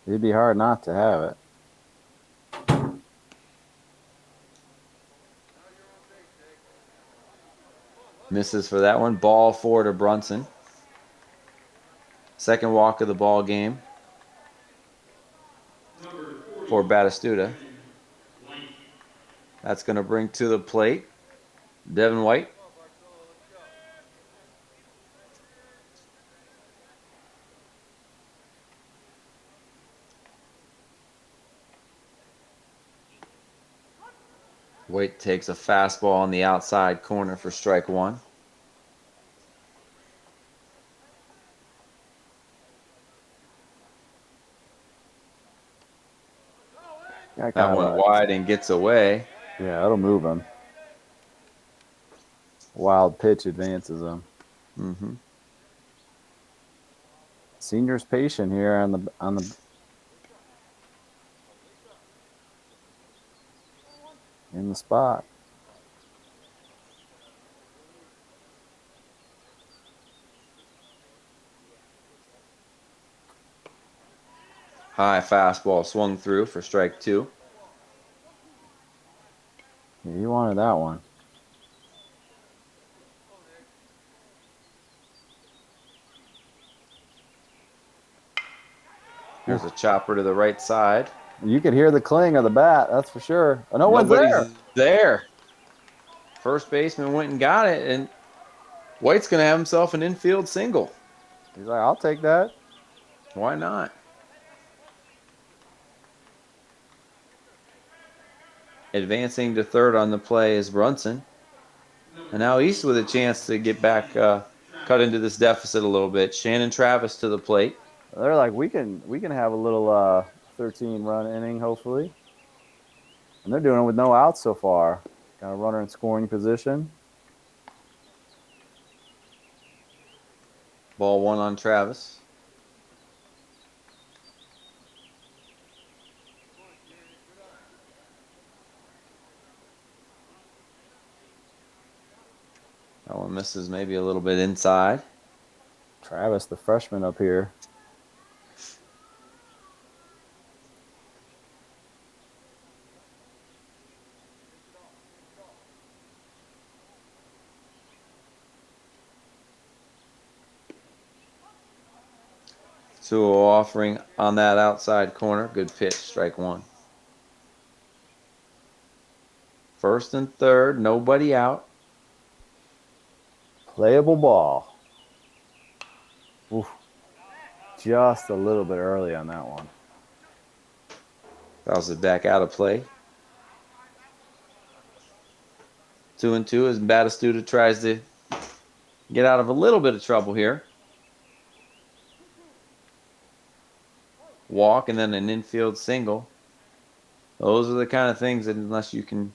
It'd be hard not to have it. Misses for that one. Ball 4 to Brunson. Second walk of the ball game for Batistuta. That's going to bring to the plate Devin White. White takes a fastball on the outside corner for strike 1. That one wide and gets away. Yeah, that'll move him. Wild pitch advances him. Mm-hmm. Senior's patient here on the in the spot. High fastball swung through for strike 2. Yeah, he wanted that one. There's a chopper to the right side. You could hear the cling of the bat, that's for sure. Oh, no one's there. First baseman went and got it, and White's going to have himself an infield single. He's like, I'll take that. Why not? Advancing to third on the play is Brunson. And now East with a chance to get back, cut into this deficit a little bit. Shannon Travis to the plate. They're like, we can have a little 13-run inning, hopefully. And they're doing it with no outs so far. Got a runner in scoring position. Ball 1 on Travis. That one misses maybe a little bit inside. Travis, the freshman up here. Sewell offering on that outside corner. Good pitch, strike 1. First and third, nobody out. Playable ball. Oof. Just a little bit early on that one. Fouls it back out of play. 2-2 as Batistuta tries to get out of a little bit of trouble here. Walk and then an infield single. Those are the kind of things that unless you can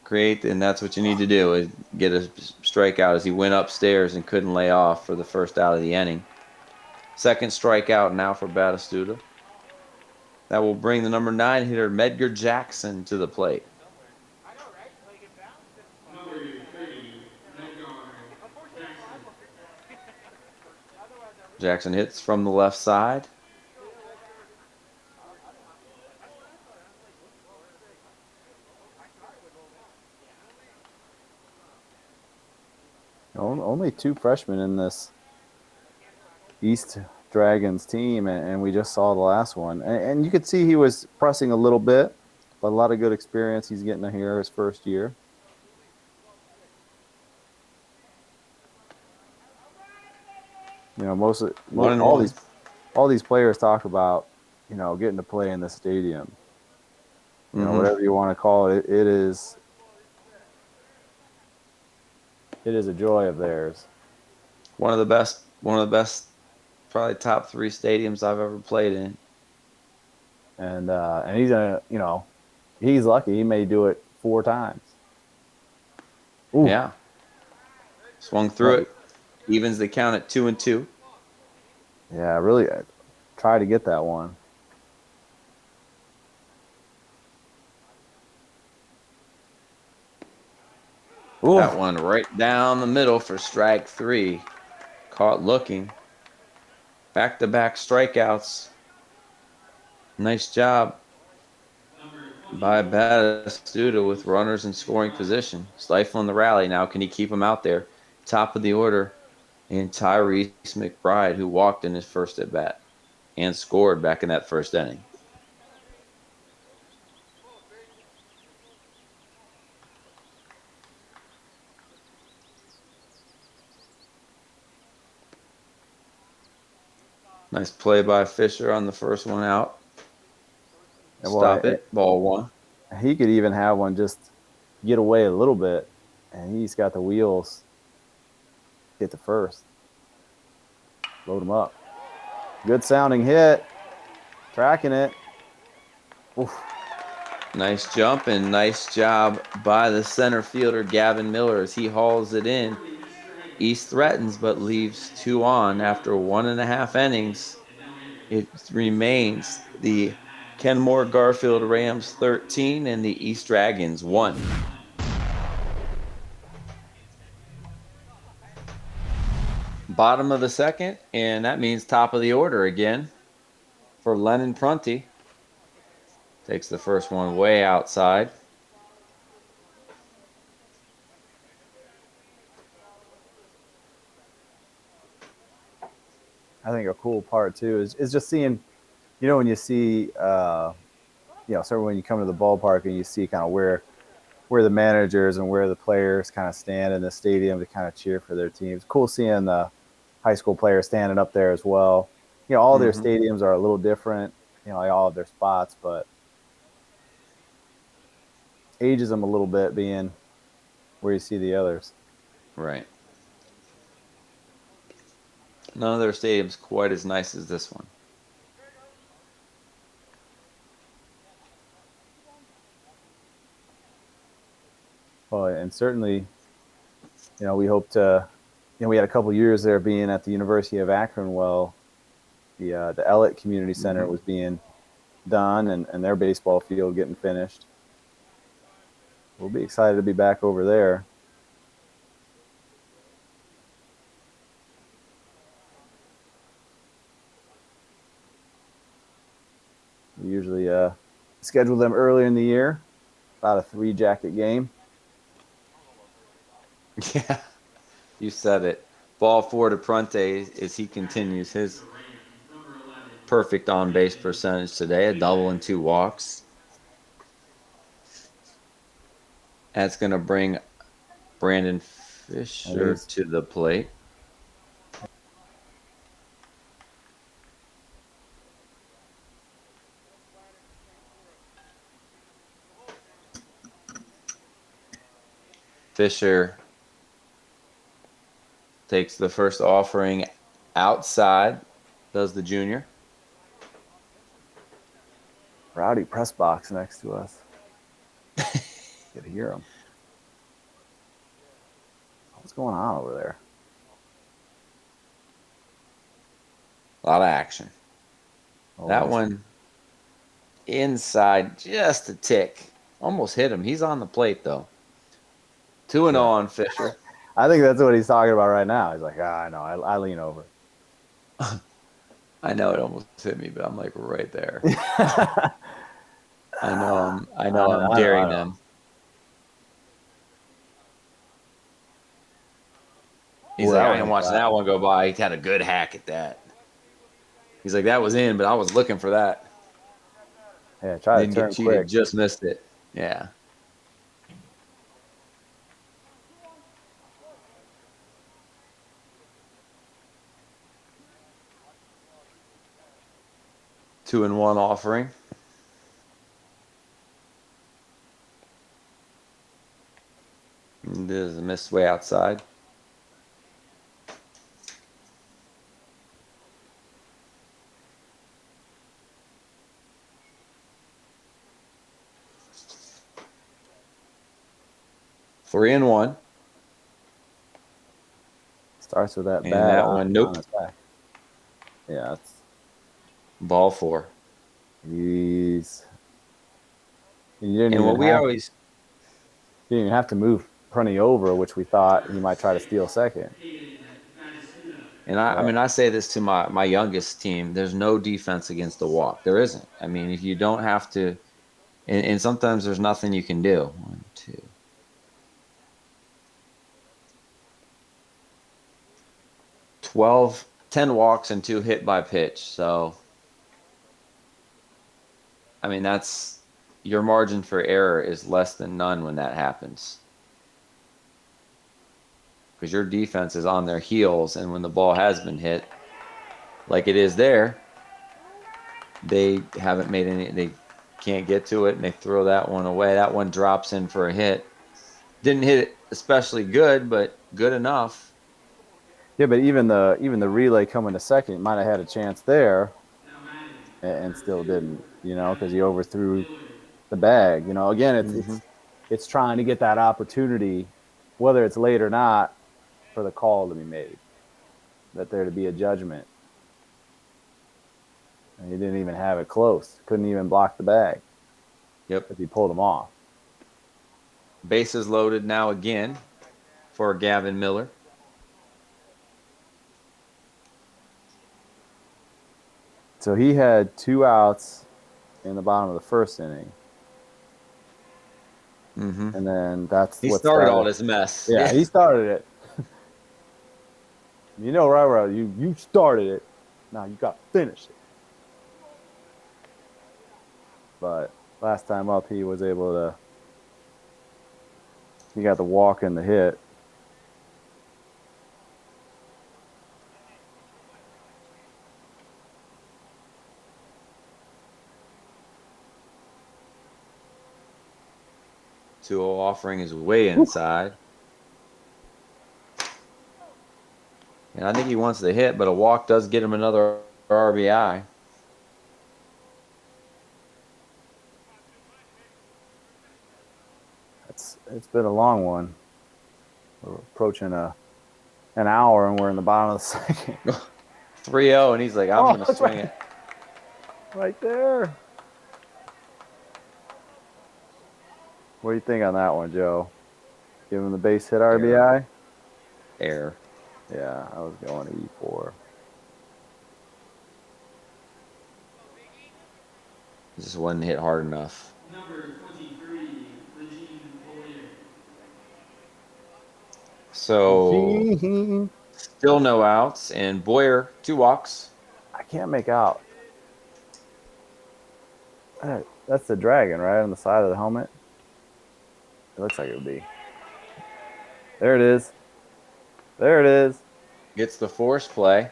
create, and that's what you need to do, is get a strikeout as he went upstairs and couldn't lay off for the first out of the inning. Second strikeout now for Batistuta. That will bring the number 9 hitter, Medgar Jackson, to the plate. Jackson hits from the left side. Only 2 freshmen in this East Dragons team, and we just saw the last one. And you could see he was pressing a little bit, but a lot of good experience he's getting here his first year. You know, all these players talk about, you know, getting to play in the stadium. You know, whatever you want to call it, it is a joy of theirs. One of the best, probably top 3 stadiums I've ever played in. And he's gonna, you know, he's lucky. He may do it 4 times. Ooh. Yeah. Swung through it. Evens the count at 2-2. Yeah, really try to get that one. Ooh. That one right down the middle for strike 3. Caught looking. Back-to-back strikeouts. Nice job by Batistuta with runners in scoring position. Stifling the rally. Now can he keep him out there? Top of the order. And Tyrese McBride, who walked in his first at-bat and scored back in that first inning. Nice play by Fisher on the first one out. Stop it. Ball 1. He could even have one just get away a little bit, and he's got the wheels. Get to first. Load him up. Good sounding hit. Tracking it. Oof. Nice jump and nice job by the center fielder, Gavin Miller, as he hauls it in. East threatens but leaves 2 on after 1.5 innings. It remains the Kenmore-Garfield Rams 13 and the East Dragons 1. Bottom of the second, and that means top of the order again for Lennon Prunty. Takes the first one way outside. I think a cool part too is just seeing, you know, when you see, you know, certainly when you come to the ballpark and you see kind of where the managers and where the players kind of stand in the stadium to kind of cheer for their teams. Cool seeing the high school players standing up there as well. You know, all their stadiums are a little different. You know, they all have their spots, but ages them a little bit being where you see the others. Right. None of their stadiums quite as nice as this one. Well, and certainly, you know, we hope to, you know, we had a couple years there being at the University of Akron. Well, the Ellett Community Center was being done and their baseball field getting finished. We'll be excited to be back over there. We usually schedule them earlier in the year, about a 3-jacket game. Yeah, you said it. Ball 4 to Prunty as he continues his perfect on-base percentage today, a double and 2 walks. That's going to bring Brandon Fisher to the plate. Fisher takes the first offering outside, does the junior. Rowdy press box next to us. Get to hear him. What's going on over there? A lot of action. That one inside just a tick. Almost hit him. He's on the plate, though. 2-0 on Fisher. I think that's what he's talking about right now. He's like, I know. I lean over. I know it almost hit me, but I'm like right there. I know I'm I daring know. them. He's Boy, like, that I was ain't a watching flat. that one go by. He had a good hack at that. He's like, that was in, but I was looking for that. Yeah, try to Didn't get turn cheated, quick. just missed it. Yeah. Two and one offering. And this is a missed way outside. Three and one. Starts with that And bad that eye one, on nope. his back. Yeah, it's Ball four. he's. You didn't And even what we have always to move Prunty over, which we thought he might try to steal second. Hayden Batistuta. and I But mean I say this to my youngest team, there's no defense against the walk. There isn't. I mean, if you don't have to and sometimes there's nothing you can do. 1, 2. 12, 10 walks and 2 hit by pitch. So I mean that's your margin for error is less than none when that happens. Because your defense is on their heels, and when the ball has been hit, like it is there, they haven't made any. They can't get to it, and they throw that one away. That one drops in for a hit. Didn't hit it especially good, but good enough. yeah, but even the relay coming to second might have had a chance there, Now batting, and number still 2, didn't. Because he Gavin overthrew Miller. the bag. Again, Mm-hmm. it's trying to get that opportunity, whether it's late or not, for the call to be made, that there to be a judgment. And he didn't even have it close. Couldn't even block the bag Yep. if he pulled him off. Bases loaded now again for Gavin Miller. So he had 2 outs in the bottom of the first inning. Mm-hmm. And then that's He what started all started. this mess. Yeah, he started it. Right, you started it. Now you got to finish it. But last time up, he was able to. He got the walk and the hit. Two offering is way inside. And I think he wants the hit, but a walk does get him another RBI. It's been a long one. We're approaching an hour, and we're in the bottom of the second. 3-0, and he's like, I'm going to That's swing it. right there. What do you think on that one, Joe? Give him the base hit RBI? Air. Yeah, I was going E4. Just wasn't hit hard enough. Number 23, Regine Boyer. So still no outs, and Boyer 2 walks. I can't make out. That's the dragon, right, on the side of the helmet? It looks like it would be. There it is. There it is. Gets the force play.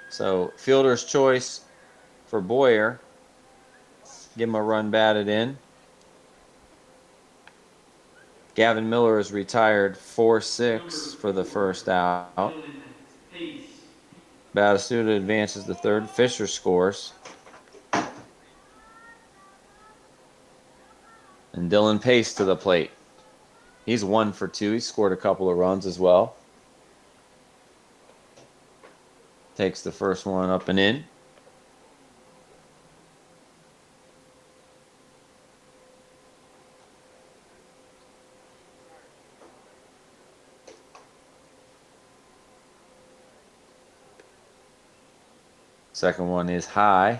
So fielder's choice for Boyer. Give him a run batted in. Gavin Miller is retired 4-6 for the first out. Dylan Pace. Batistuta advances the third. Fisher scores. And Dylan Pace to the plate. He's 1 for 2. He scored a couple of runs as well. Takes the first one up and in. Second one is high.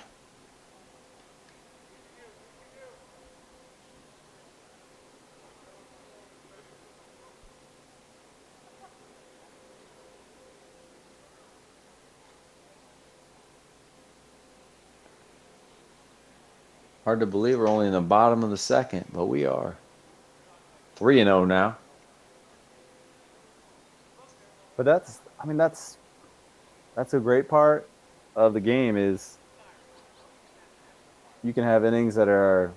Hard to believe we're only in the bottom of the second, but we are. 3-0 now. But that's a great part of the game is you can have innings that are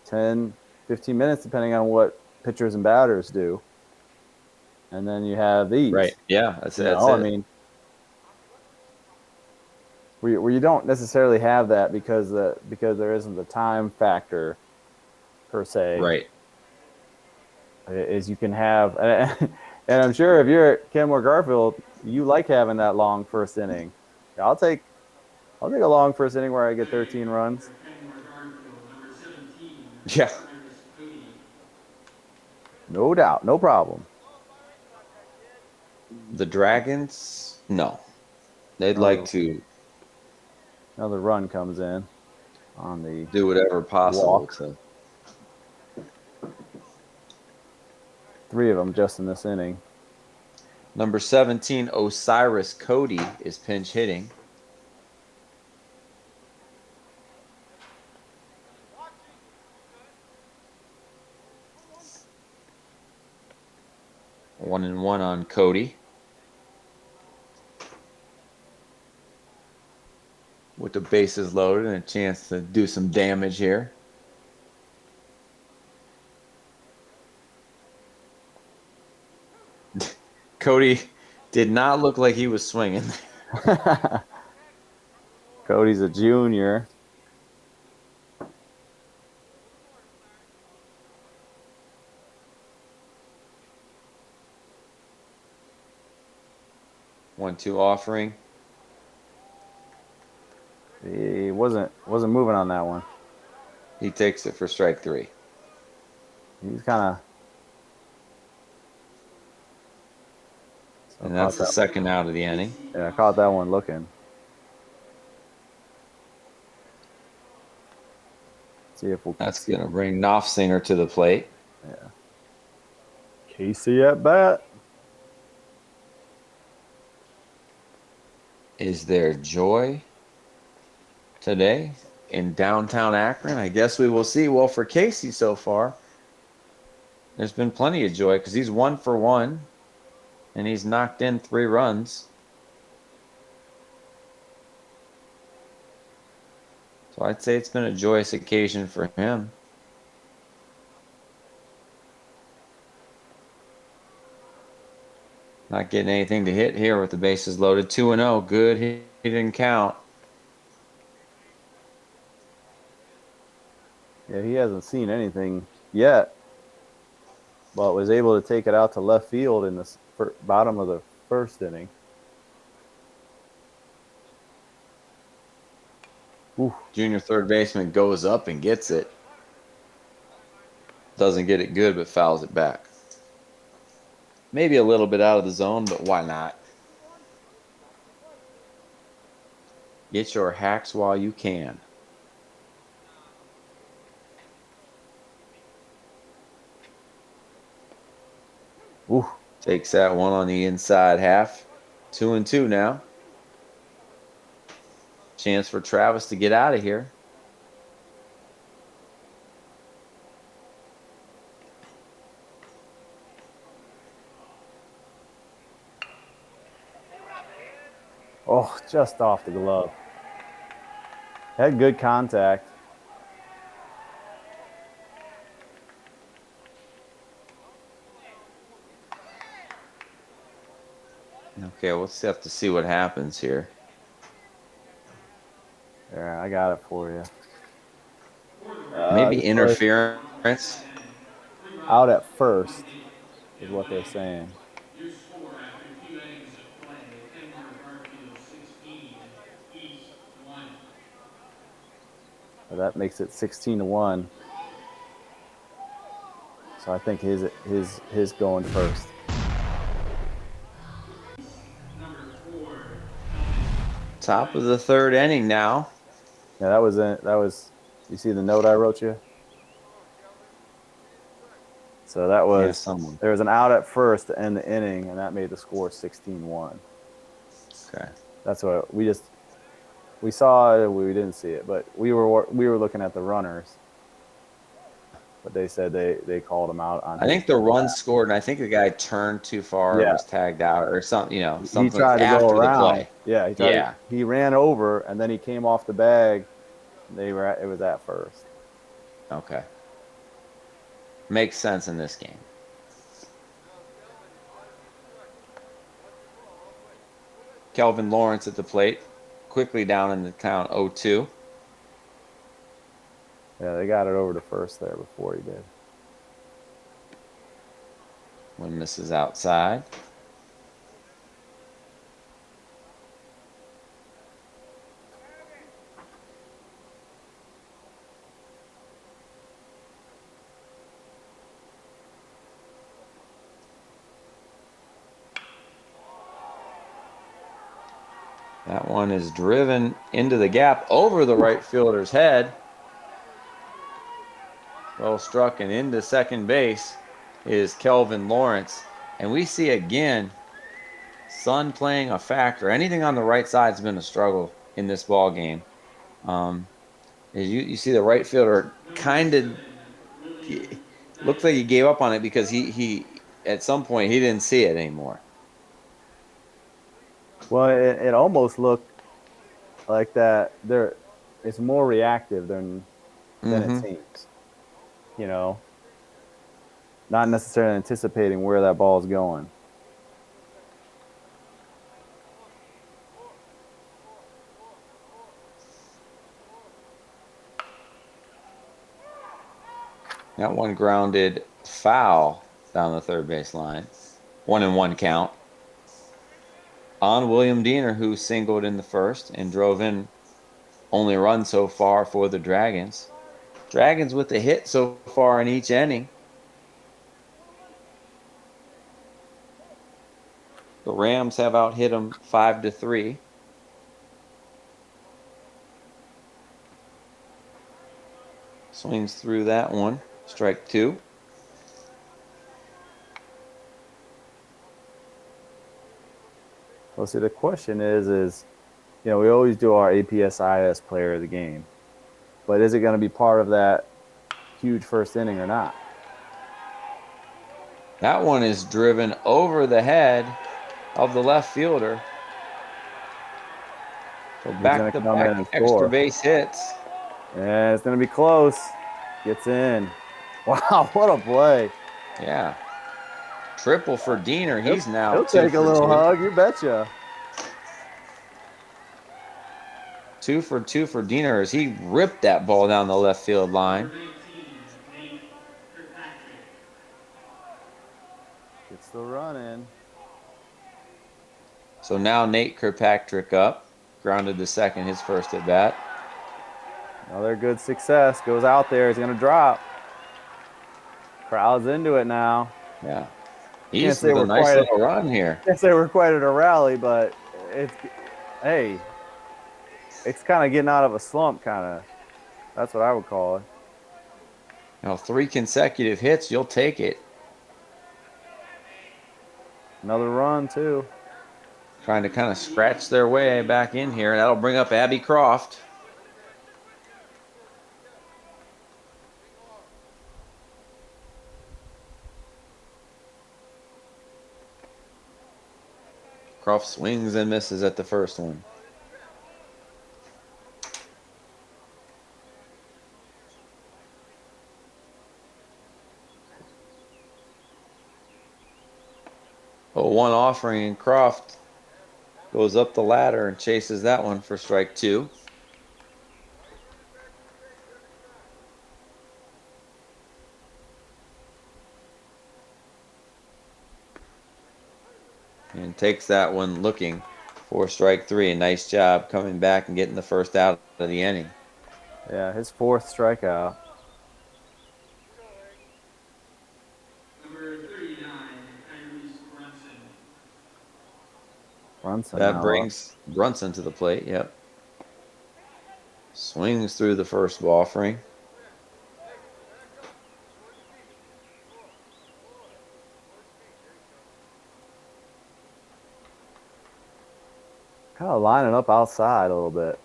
10, 15 minutes, depending on what pitchers and batters do. And then you have these. Right. Yeah, that's it. I mean, where you don't necessarily have that because there isn't the time factor per se. Right. Is you can have, and I'm sure if you're at Kenmore-Garfield, you like having that long first inning. I'll take a long first inning where I get 13 runs. Kenmore-Garfield, number 17. Yeah. Cody. No doubt, no problem. The Dragons, no. They'd like to Another run comes in on the do whatever possible walk. to. 3 of them just in this inning. Number 17, Osiris Cody, is pinch hitting. One and one on Cody. With the bases loaded and a chance to do some damage here. Cody did not look like he was swinging. Cody's a junior. One-two offering. He wasn't moving on that one. He takes it for strike 3. He's kind of. And that's the second out of the inning. Yeah, I caught that one looking. See if we'll. That's going to bring Knopfsinger to the plate. Yeah. Casey at bat. Is there joy today in downtown Akron? I guess we will see. Well, for Casey so far, there's been plenty of joy because he's 1 for 1 and he's knocked in 3 runs. So I'd say it's been a joyous occasion for him. Not getting anything to hit here with the bases loaded. 2-0. Good. He didn't count. Yeah, he hasn't seen anything yet, but was able to take it out to left field in the bottom of the first inning. Ooh. Junior third baseman goes up and gets it. Doesn't get it good, but fouls it back. Maybe a little bit out of the zone, but why not? Get your hacks while you can. Ooh. Takes that one on the inside half. 2-2 now. Chance for Travis to get out of here. Oh, just off the glove. Had good contact. Okay, we'll just have to see what happens here. Yeah, I got it for you. Maybe interference. Out at first is what they're saying. Your score after 2 innings of play, Kenmore-Garfield 16, East 1. So that makes it 16-1. So I think his going first. Number 4, Top of the third inning now. Yeah, that was it. That was. You see the note I wrote you. So that was. someone. There was an out at first to end the inning, and that made the score 16-1. Okay. That's what we saw it. We didn't see it, but we were looking at the runners. But they said they called him out on. I think the run scored, and I think the guy turned too far, Yeah. was tagged out, or something. He Something tried to go after the around. play. Yeah, Yeah. He ran over, and then he came off the bag. It was at first. Okay. Makes sense in this game. Kelvin Lawrence at the plate, quickly down in the count 0-2. Yeah, they got it over to first there before he did. One misses outside. That one is driven into the gap over the right fielder's head. Well struck and into second base is Kelvin Lawrence. And we see again, sun playing a factor. Anything on the right side has been a struggle in this ball game. You see the right fielder kind of looks like he gave up on it because he at some point he didn't see it anymore. Well, it almost looked like that. It's more reactive than it seems. Not necessarily anticipating where that ball is going. That one grounded foul down the third base line. 1-1 count. On William Diener, who singled in the first and drove in only run so far for the Dragons. Dragons with a hit so far in each inning. The Rams have out-hit them 5-3. Swings through that one. Strike two. Well, see, the question is, we always do our APSIS player of the game, but is it going to be part of that huge first inning or not? That one is driven over the head of the left fielder. So back-to-back extra base hits. Yeah, it's going to be close. Gets in. Wow, what a play. Yeah. Triple for Diener. He's now He'll take a little hug, you betcha. 2 for 2 for Diener as he ripped that ball down the left field line. Gets the run in. So now Nate Kirkpatrick up. Grounded to second, his first at bat. Another good success. Goes out there. He's going to drop. Crowd's into it now. Yeah. He's with a nice little run here. Can't say we're quite at a rally, but it's kind of getting out of a slump, kind of. That's what I would call it. 3 consecutive hits, you'll take it. Another run, too. Trying to kind of scratch their way back in here. That'll bring up Abby Croft. Croft swings and misses at the first one. One offering, and Croft goes up the ladder and chases that one for strike two. And takes that one looking for strike three. A nice job coming back and getting the first out of the inning. Yeah, his fourth strikeout. Brunson That now brings Brunson to the plate. Yep. Swings through the first offering. kind of lining up outside a little bit.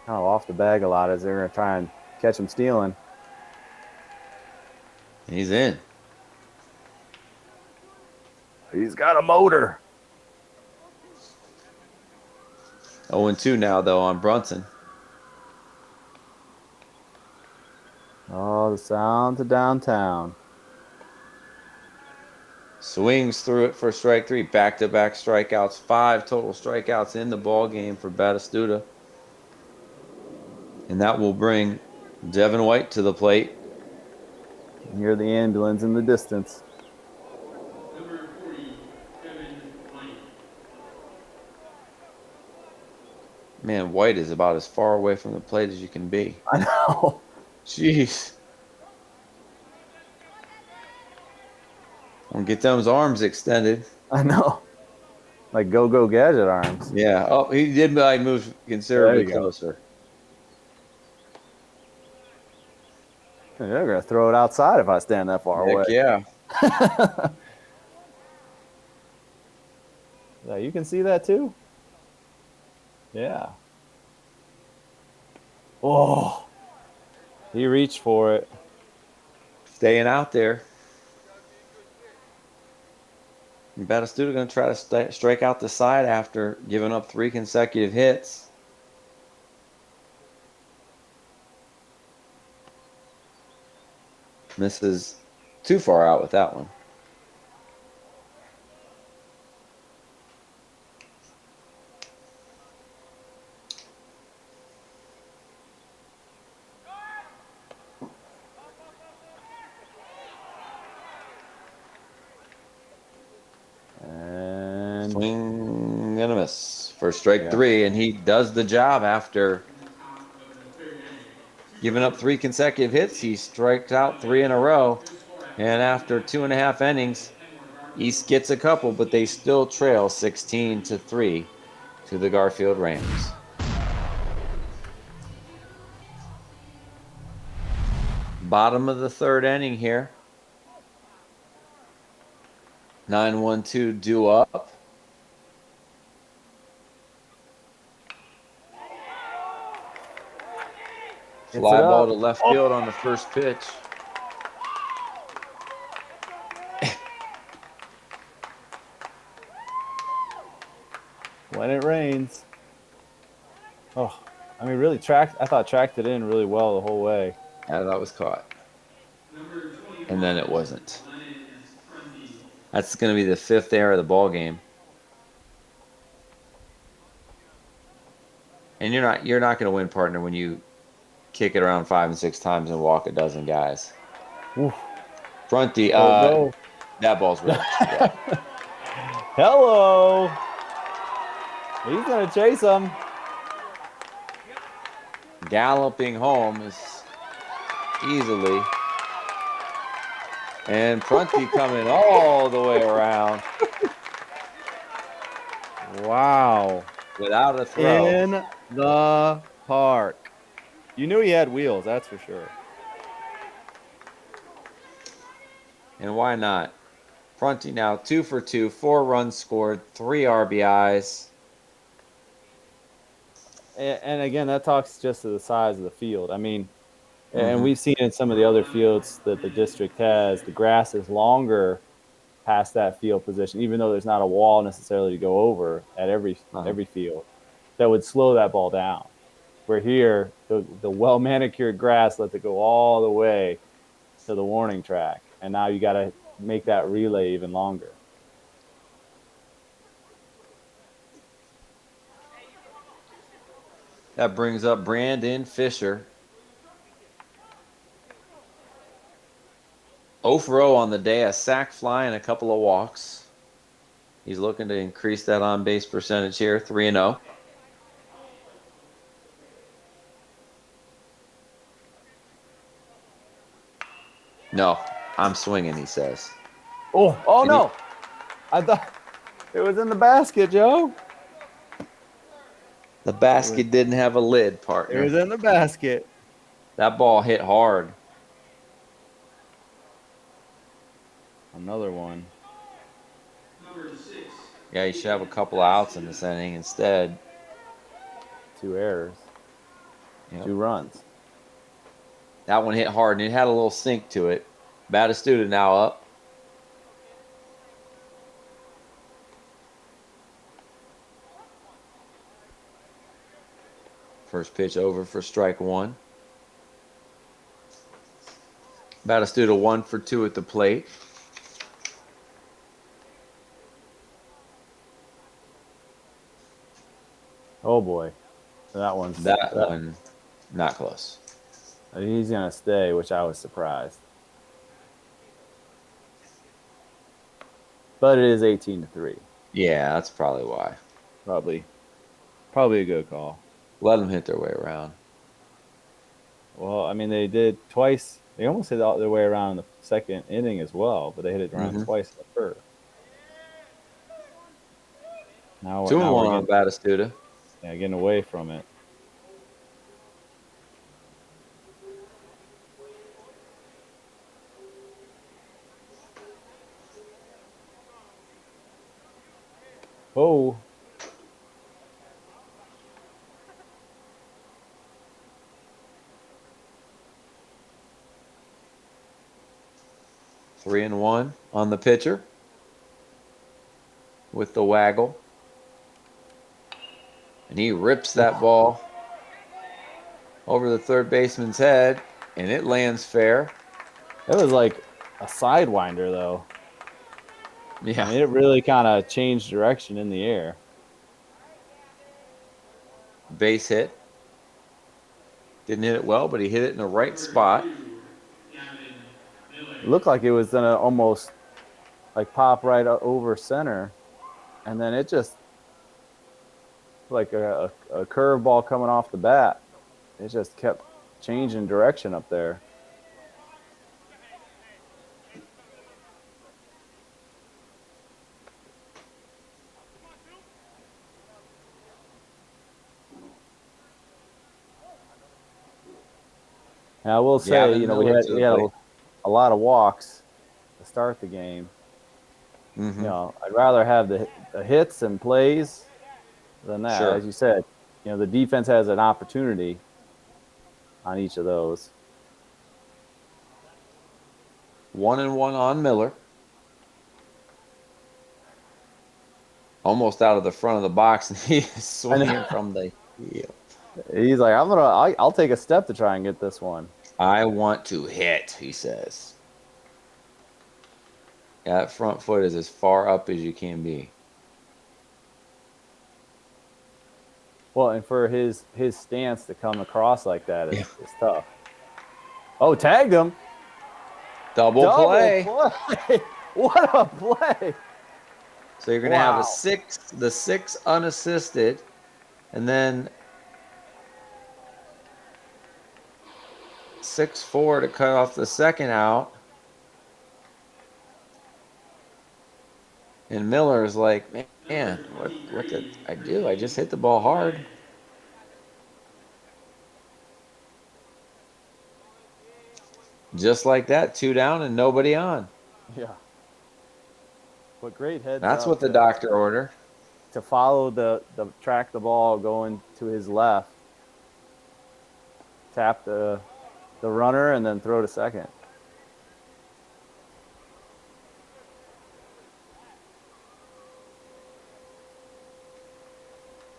Kind of off the bag a lot as they're going to try and catch him stealing. He's in. He's got a motor. 0-2 now, though, on Brunson. Oh, the sound to downtown. Swings through it for strike 3. Back-to-back strikeouts. 5 total strikeouts in the ball game for Batistuta. And that will bring Devin White to the plate. You hear the ambulance in the distance. Number 40, Devin White. Man, White is about as far away from the plate as you can be. I know. Jeez. Don't get those arms extended. I know. Like go-go gadget arms. Yeah. Oh, he did move considerably closer. They're going to throw it outside if I stand that far away. Heck yeah. Yeah, you can see that too? Yeah. Oh. He reached for it. Staying out there. Batistuta going to try to strike out the side after giving up 3 consecutive hits. Misses too far out with that one. And Swing and a miss for strike 3, and he does the job after giving up 3 consecutive hits. He strikes out 3 in a row, and after 2.5 innings, East gets a couple, but they still trail 16-3 to the Garfield Rams. Bottom of the 3rd inning here. 9-1-2 due up. Fly ball to left field on the first pitch. when it rains. Oh, I mean, really I thought tracked it in really well the whole way. Yeah, that was caught. And then it wasn't. That's going to be the 5th error of the ball game. And you're not going to win, partner, when you kick it around 5 and 6 times and walk a dozen guys. Oof. Fronty, no. That ball's ripped. Yeah. Hello. He's going to chase him. Galloping home is easily. And Prunty coming all the way around. Wow. Without a throw. In the park. You knew he had wheels, that's for sure. And why not? Prunty now 2 for 2, 4 runs scored, 3 RBIs. And again, that talks just to the size of the field. I mean, and we've seen in some of the other fields that the district has, the grass is longer past that field position, even though there's not a wall necessarily to go over at every field. That would slow that ball down. Where here, the well-manicured grass lets it go all the way to the warning track. And now you got to make that relay even longer. That brings up Brandon Fisher. 0 for 0 on the day, a sac fly and a couple of walks. He's looking to increase that on-base percentage here, 3-0. No, I'm swinging, he says. Oh no. I thought It was in the basket, Joe. The basket didn't have a lid, It partner. was in the basket. That ball hit hard. Another one. Number 6. Yeah, you should have a couple outs in this inning instead. 2 errors. Yep. 2 runs. That one hit hard, and it had a little sink to it. Batistuta now up. First pitch over for strike 1. Batistuta 1 for 2 at the plate. Oh boy, that one not close. He's gonna stay, which I was surprised. But it is 18-3. Yeah, that's probably why. Probably a good call. Let them hit their way around. Well, I mean, they did twice. They almost hit all their way around in the second inning as well, but they hit it around twice in the first. Now 2-1 we're on Batistuta. getting away from it. Oh. Three and 1 on the pitcher with the waggle. And he rips that ball over the third baseman's head, and it lands fair. It was like a sidewinder, though. Yeah. I mean, it really kind of changed direction in the air. Base hit. Didn't hit it well, but he hit it in the right spot. It looked like it was gonna almost like pop right over center, and then it just like a curveball coming off the bat. It just kept changing direction up there. And I will say, Gavin we Miller had to the plate. a lot of walks to start the game. I'd rather have the hits and plays than that. Sure. As you said, the defense has an opportunity on each of those. 1-1 on Miller. Almost out of the front of the box, and he is swinging from the heel. He's like, I'll take a step to try and get this one. I want to hit, he says. Yeah, that front foot is as far up as you can be. Well, and for his stance to come across like that is tough. Oh, tagged him. Double play. What a play. So you're going to have the six unassisted, and then 6-4 to cut off the second out. And Miller is like, man, what did I do? I just hit the ball hard. Just like that, 2 down and nobody on. Yeah. But great heads That's up what the doctor ordered. to follow the track the ball going to his left, tap the runner, and then throw to second.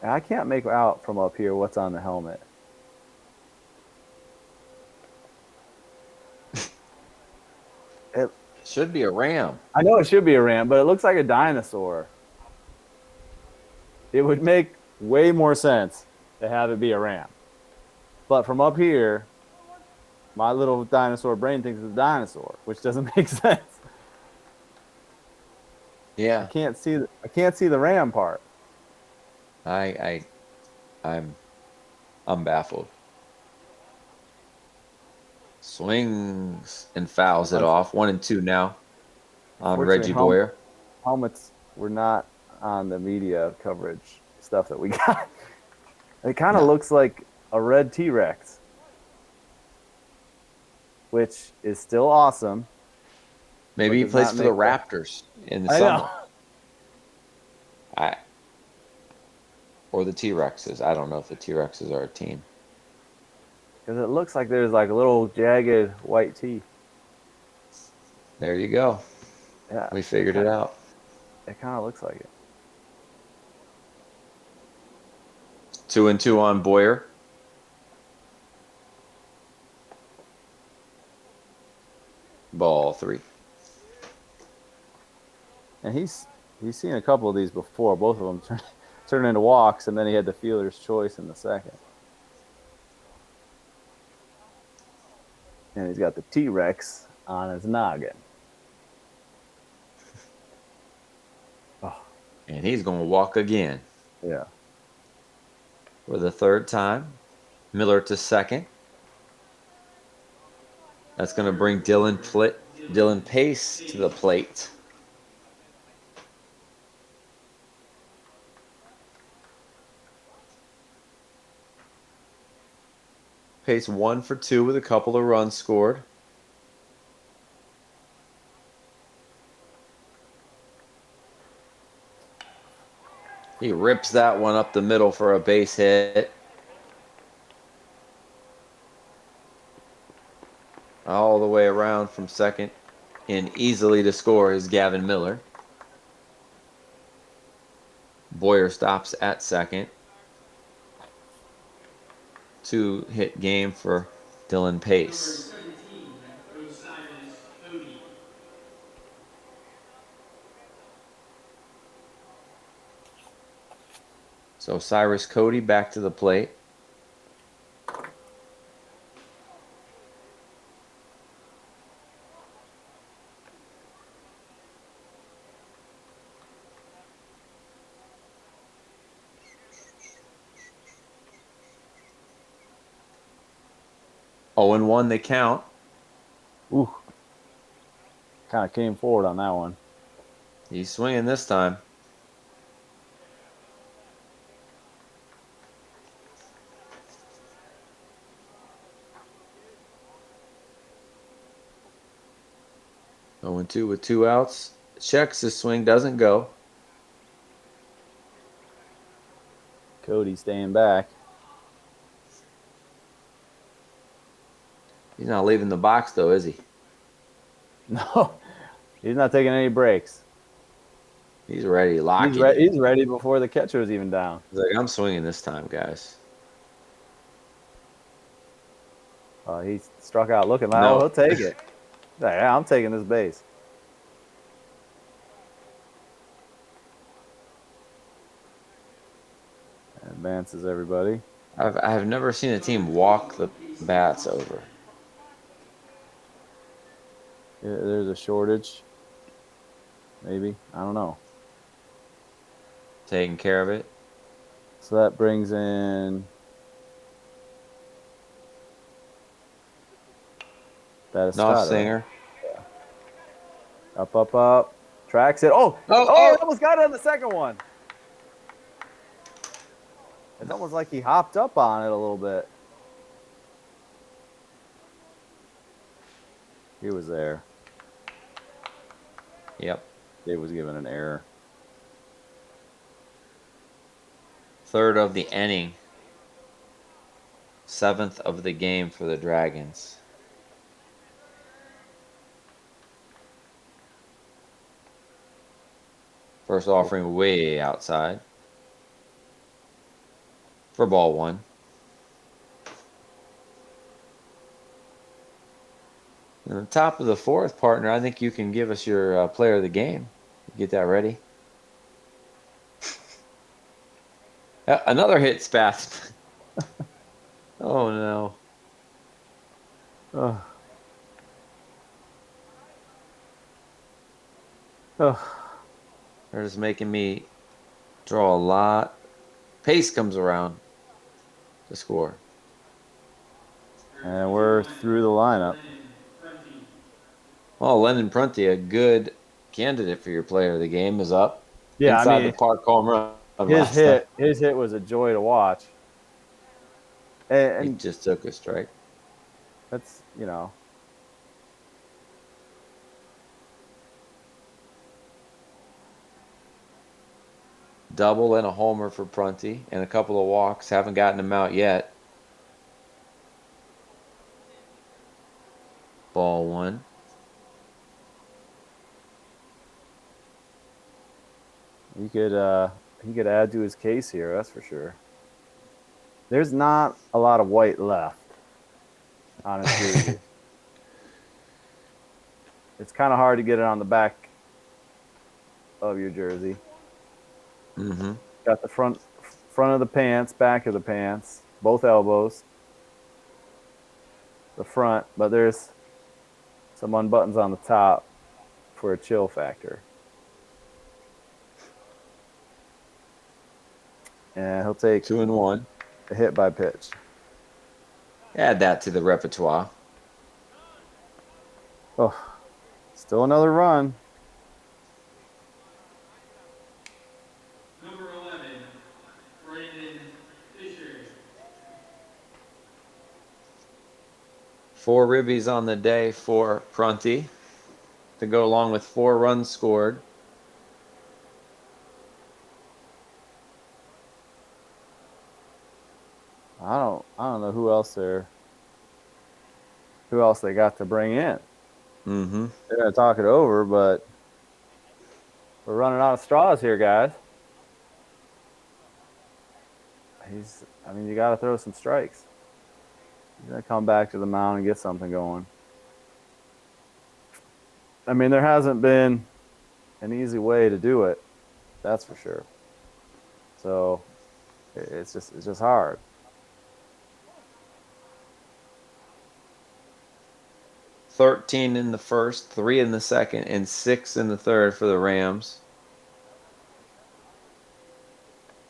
And I can't make out from up here what's on the helmet. It Should be a ram. I know it should be a ram, but it looks like a dinosaur. It would make way more sense to have it be a ram. But from up here, my little dinosaur brain thinks it's a dinosaur, which doesn't make sense. Yeah. I can't see the ram part. I'm baffled. Swings and fouls it off. 1-2 now on Reggie Boyer. Helmets were not on the media coverage stuff that we got. It kind of No. looks like a red T-Rex, which is still awesome. Maybe he does plays not for the make the- Raptors in the I summer. know. Or the T-Rexes. I don't know if the T-Rexes are a team. Because it looks like there's like a little jagged white teeth. There you go. Yeah, We figured it out. it kind of looks like it. 2-2 on Boyer. Ball 3. And he's seen a couple of these before. Both of them turned into walks, and then he had the fielder's choice in the second. And he's got the T-Rex on his noggin. And he's going to walk again. Yeah. For the third time. Miller to second. That's going to bring Dylan Pace to the plate. Pace 1 for 2 with a couple of runs scored. He rips that one up the middle for a base hit. All the way around from second. And easily to score is Gavin Miller. Boyer stops at second. 2-hit game for Dylan Pace. Number 17, Osiris Cody. So Cyrus Cody back to the plate. Oh, and 1 they count. Ooh. Kind of came forward on that one. He's swinging this time. Oh, and 2 with 2 outs. Checks his swing, doesn't go. Cody staying back. He's not leaving the box, though, is he? No, he's not taking any breaks. He's ready. Locking. He's ready before the catcher is even down. He's like, I'm swinging this time, guys. He struck out looking like, No. he'll take it. Yeah, I'm taking this base. Advances everybody. I've never seen a team walk the bats over. Yeah, there's a shortage. Maybe. I don't know. Taking care of it. So that brings in Off singer. Up. Tracks it. Oh, Oh. He almost got it on the second one. It's almost like he hopped up on it a little bit. He was there. Yep. Dave was given an error. Third of the inning. 7th of the game for the Dragons. First offering way outside. For ball 1. And the top of the 4th, partner, I think you can give us your player of the game. Get that ready. Another hit, Spath. Oh, no. Oh. They're just making me draw a lot. Pace comes around to score. And we're through the lineup. Well, Lennon Prunty, a good candidate for your player of the game, is up. Yeah, inside I mean, the park home run last time. his hit was a joy to watch. He And just took a strike. that's, Double and a homer for Prunty and a couple of walks. Haven't gotten him out yet. Ball one. he could add to his case here, that's for sure. There's not a lot of white left on his jersey. It's kind of hard to get it on the back of your jersey. Mm-hmm. Got the front of the pants, back of the pants, both elbows, the front, but there's some unbuttons on the top for a chill factor. And he'll take 2-1. a hit by pitch. Add that to the repertoire. Oh, still another run. Number 11, Brandon Fisher. 4 ribbies on the day for Prunty to go along with 4 runs scored. I don't know who else they got to bring in. Mm-hmm. They're gonna talk it over, but we're running out of straws here, guys. You got to throw some strikes. He's gonna come back to the mound and get something going. I mean, there hasn't been an easy way to do it, that's for sure. So it's just hard. $13 in the first, $3 in the second, and $6 in the third for the Rams.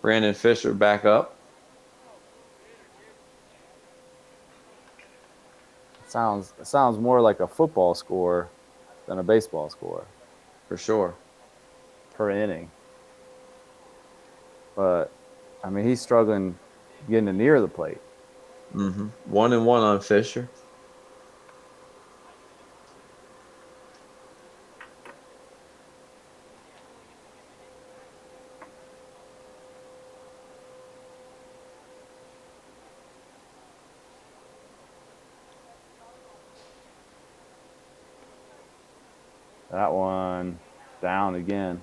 Brandon Fisher back up. It sounds more like a football score than a baseball score For sure. per inning. But I mean, he's struggling getting near the plate. Mm-hmm. 1-1 on Fisher. That one down again.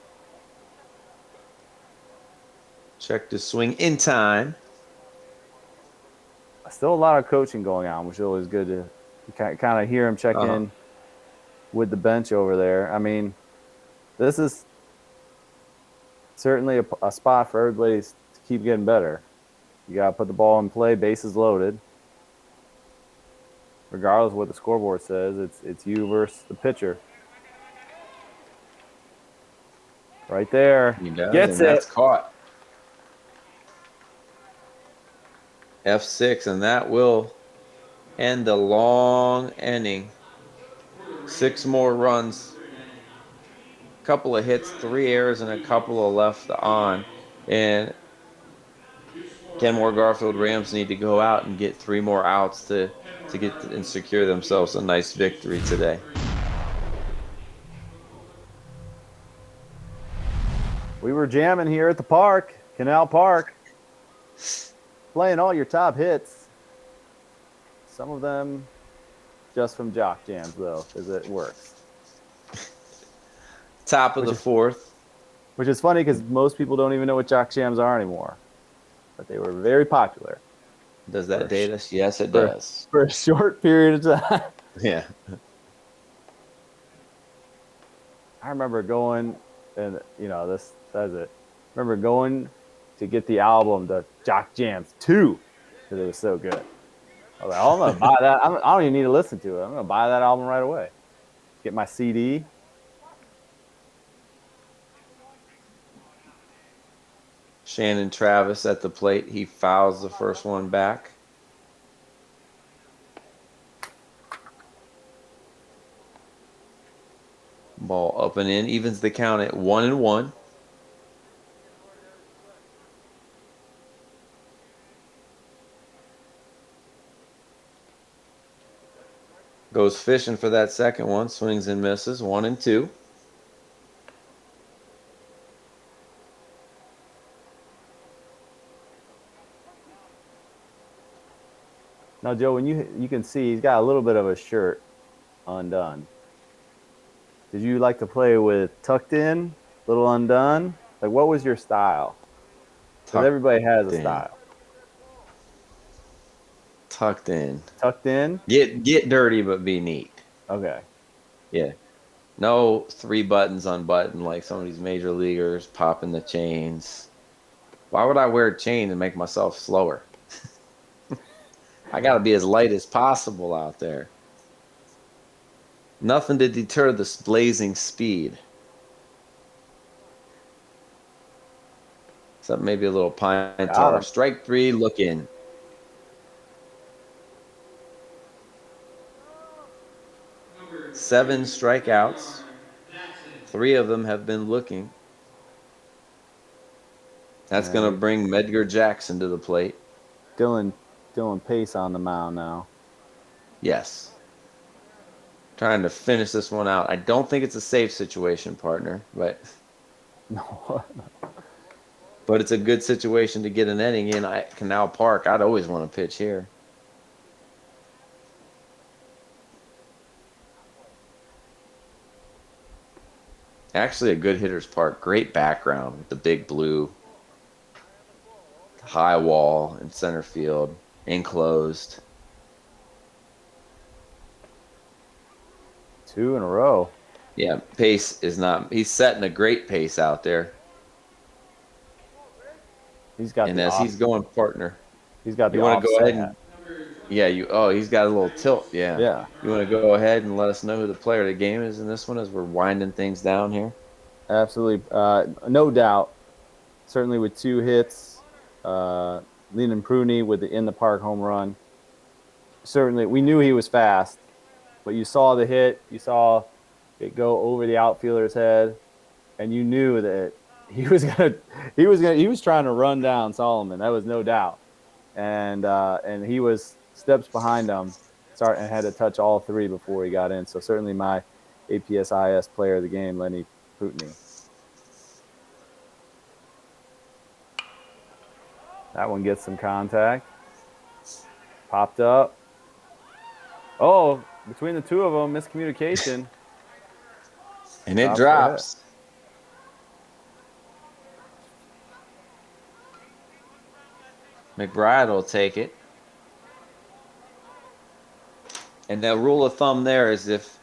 Check the swing in time. Still a lot of coaching going on, which is always good to kind of hear him check in with the bench over there. I mean, this is certainly a spot for everybody to keep getting better. You got to put the ball in play, bases loaded. Regardless of what the scoreboard says, it's you versus the pitcher. Right there. He does, Gets and it. that's caught. F6, and that will end a long inning. 6 more runs. A couple of hits, 3 errors, and a couple of left on. And Kenmore-Garfield Rams need to go out and get 3 more outs to get and secure themselves a nice victory today. We were jamming here at the park, Canal Park, playing all your top hits. Some of them just from Jock Jams, though, because it works. Top of the 4th. Which is funny because most people don't even know what Jock Jams are anymore. But they were very popular. Does that date us? Yes, it does. For a short period of time. Yeah. I remember going, and this says it. I remember going to get the album, the Jock Jams 2, because it was so good. I was like, I'm going to buy that. I don't even need to listen to it. I'm going to buy that album right away. Get my CD. Shannon Travis at the plate. He fouls the first one back. Ball up and in. Evens the count at 1-1. Goes fishing for that second one. Swings and misses. 1-2. Now, Joe, when you can see he's got a little bit of a shirt undone. Did you like to play with tucked in, little undone? Like, what was your style? Because everybody has a style. Tucked in. Tucked in? Get dirty, but be neat. Okay. Yeah. No 3 buttons unbuttoned like some of these major leaguers popping the chains. Why would I wear a chain and make myself slower? I got to be as light as possible out there. Nothing to deter this blazing speed. Except maybe a little pine tar. Strike 3, look in. Number 7 strikeouts. 3 of them have been looking. That's going to bring Medgar Jackson to the plate. Dylan Pace on the mound now. Yes. Trying to finish this one out. I don't think it's a safe situation, partner, but No. but it's a good situation to get an inning in at Canal Park. I'd always want to pitch here. Actually, a good hitter's park. Great background with the big blue, high wall in center field, enclosed. 2 in a row. Yeah, pace is not. He's setting a great pace out there. He's got and as he's going, partner. He's got the you want to go ahead and he's got a little tilt. Yeah. Yeah. You want to go ahead and let us know who the player of the game is in this one as we're winding things down here? Absolutely. No doubt. Certainly with 2 hits. Leland Pruney with the in the park home run. Certainly, we knew he was fast, but you saw the hit. You saw it go over the outfielder's head, and you knew that he was trying to run down Solomon. That was no doubt. And he was steps behind him, and had to touch all 3 before he got in. So certainly my APSIS player of the game, Lenny Putney. That one gets some contact. Popped up. Oh, between the 2 of them, miscommunication. And it drops. McBride will take it. And the rule of thumb there is if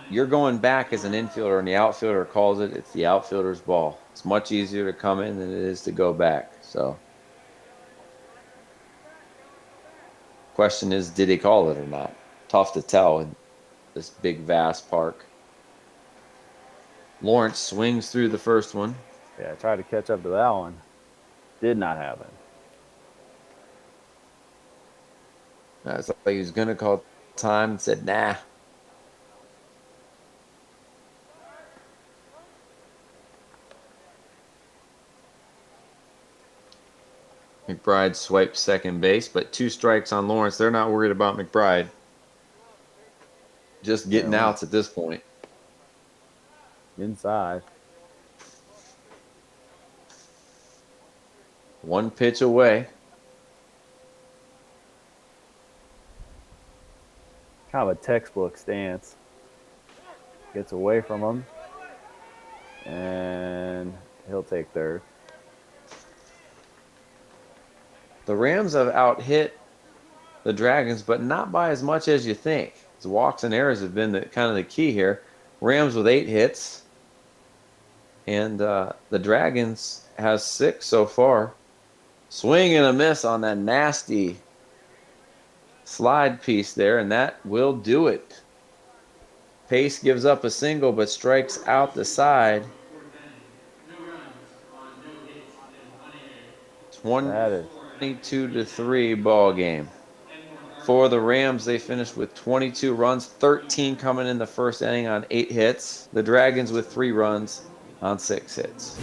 you're going back as an infielder and the outfielder calls it, it's the outfielder's ball. It's much easier to come in than it is to go back. So, question is, did he call it or not? Tough to tell in this big, vast park. Lawrence swings through the first one. Yeah, I tried to catch up to that one. Did not happen. It's like he was going to call time and said, nah. McBride swipes second base, but 2 strikes on Lawrence. They're not worried about McBride. Just getting outs at this point. Inside. 1 pitch away. Kind of a textbook stance. Gets away from him. And he'll take third. The Rams have out-hit the Dragons, but not by as much as you think. The walks and errors have been kind of the key here. Rams with 8 hits. And the Dragons has 6 so far. Swing and a miss on that nasty slide piece there, and that will do it. Pace gives up a single, but strikes out the side. 22-3 ball game. For the Rams, they finished with 22 runs, 13 coming in the first inning on 8 hits. The Dragons with 3 runs on 6 hits.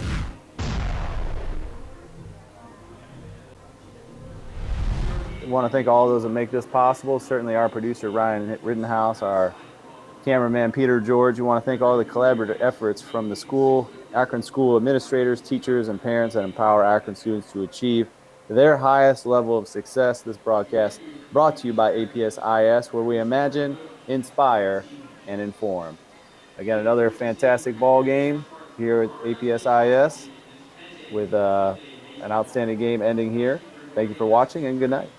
want to thank all those that make this possible. Certainly our producer, Ryan Rittenhouse, our cameraman, Peter George. We want to thank all the collaborative efforts from the school, Akron school administrators, teachers, and parents that empower Akron students to achieve their highest level of success. This broadcast brought to you by APSIS, where we imagine, inspire, and inform. Again, another fantastic ball game here at APSIS with an outstanding game ending here. Thank you for watching, and good night.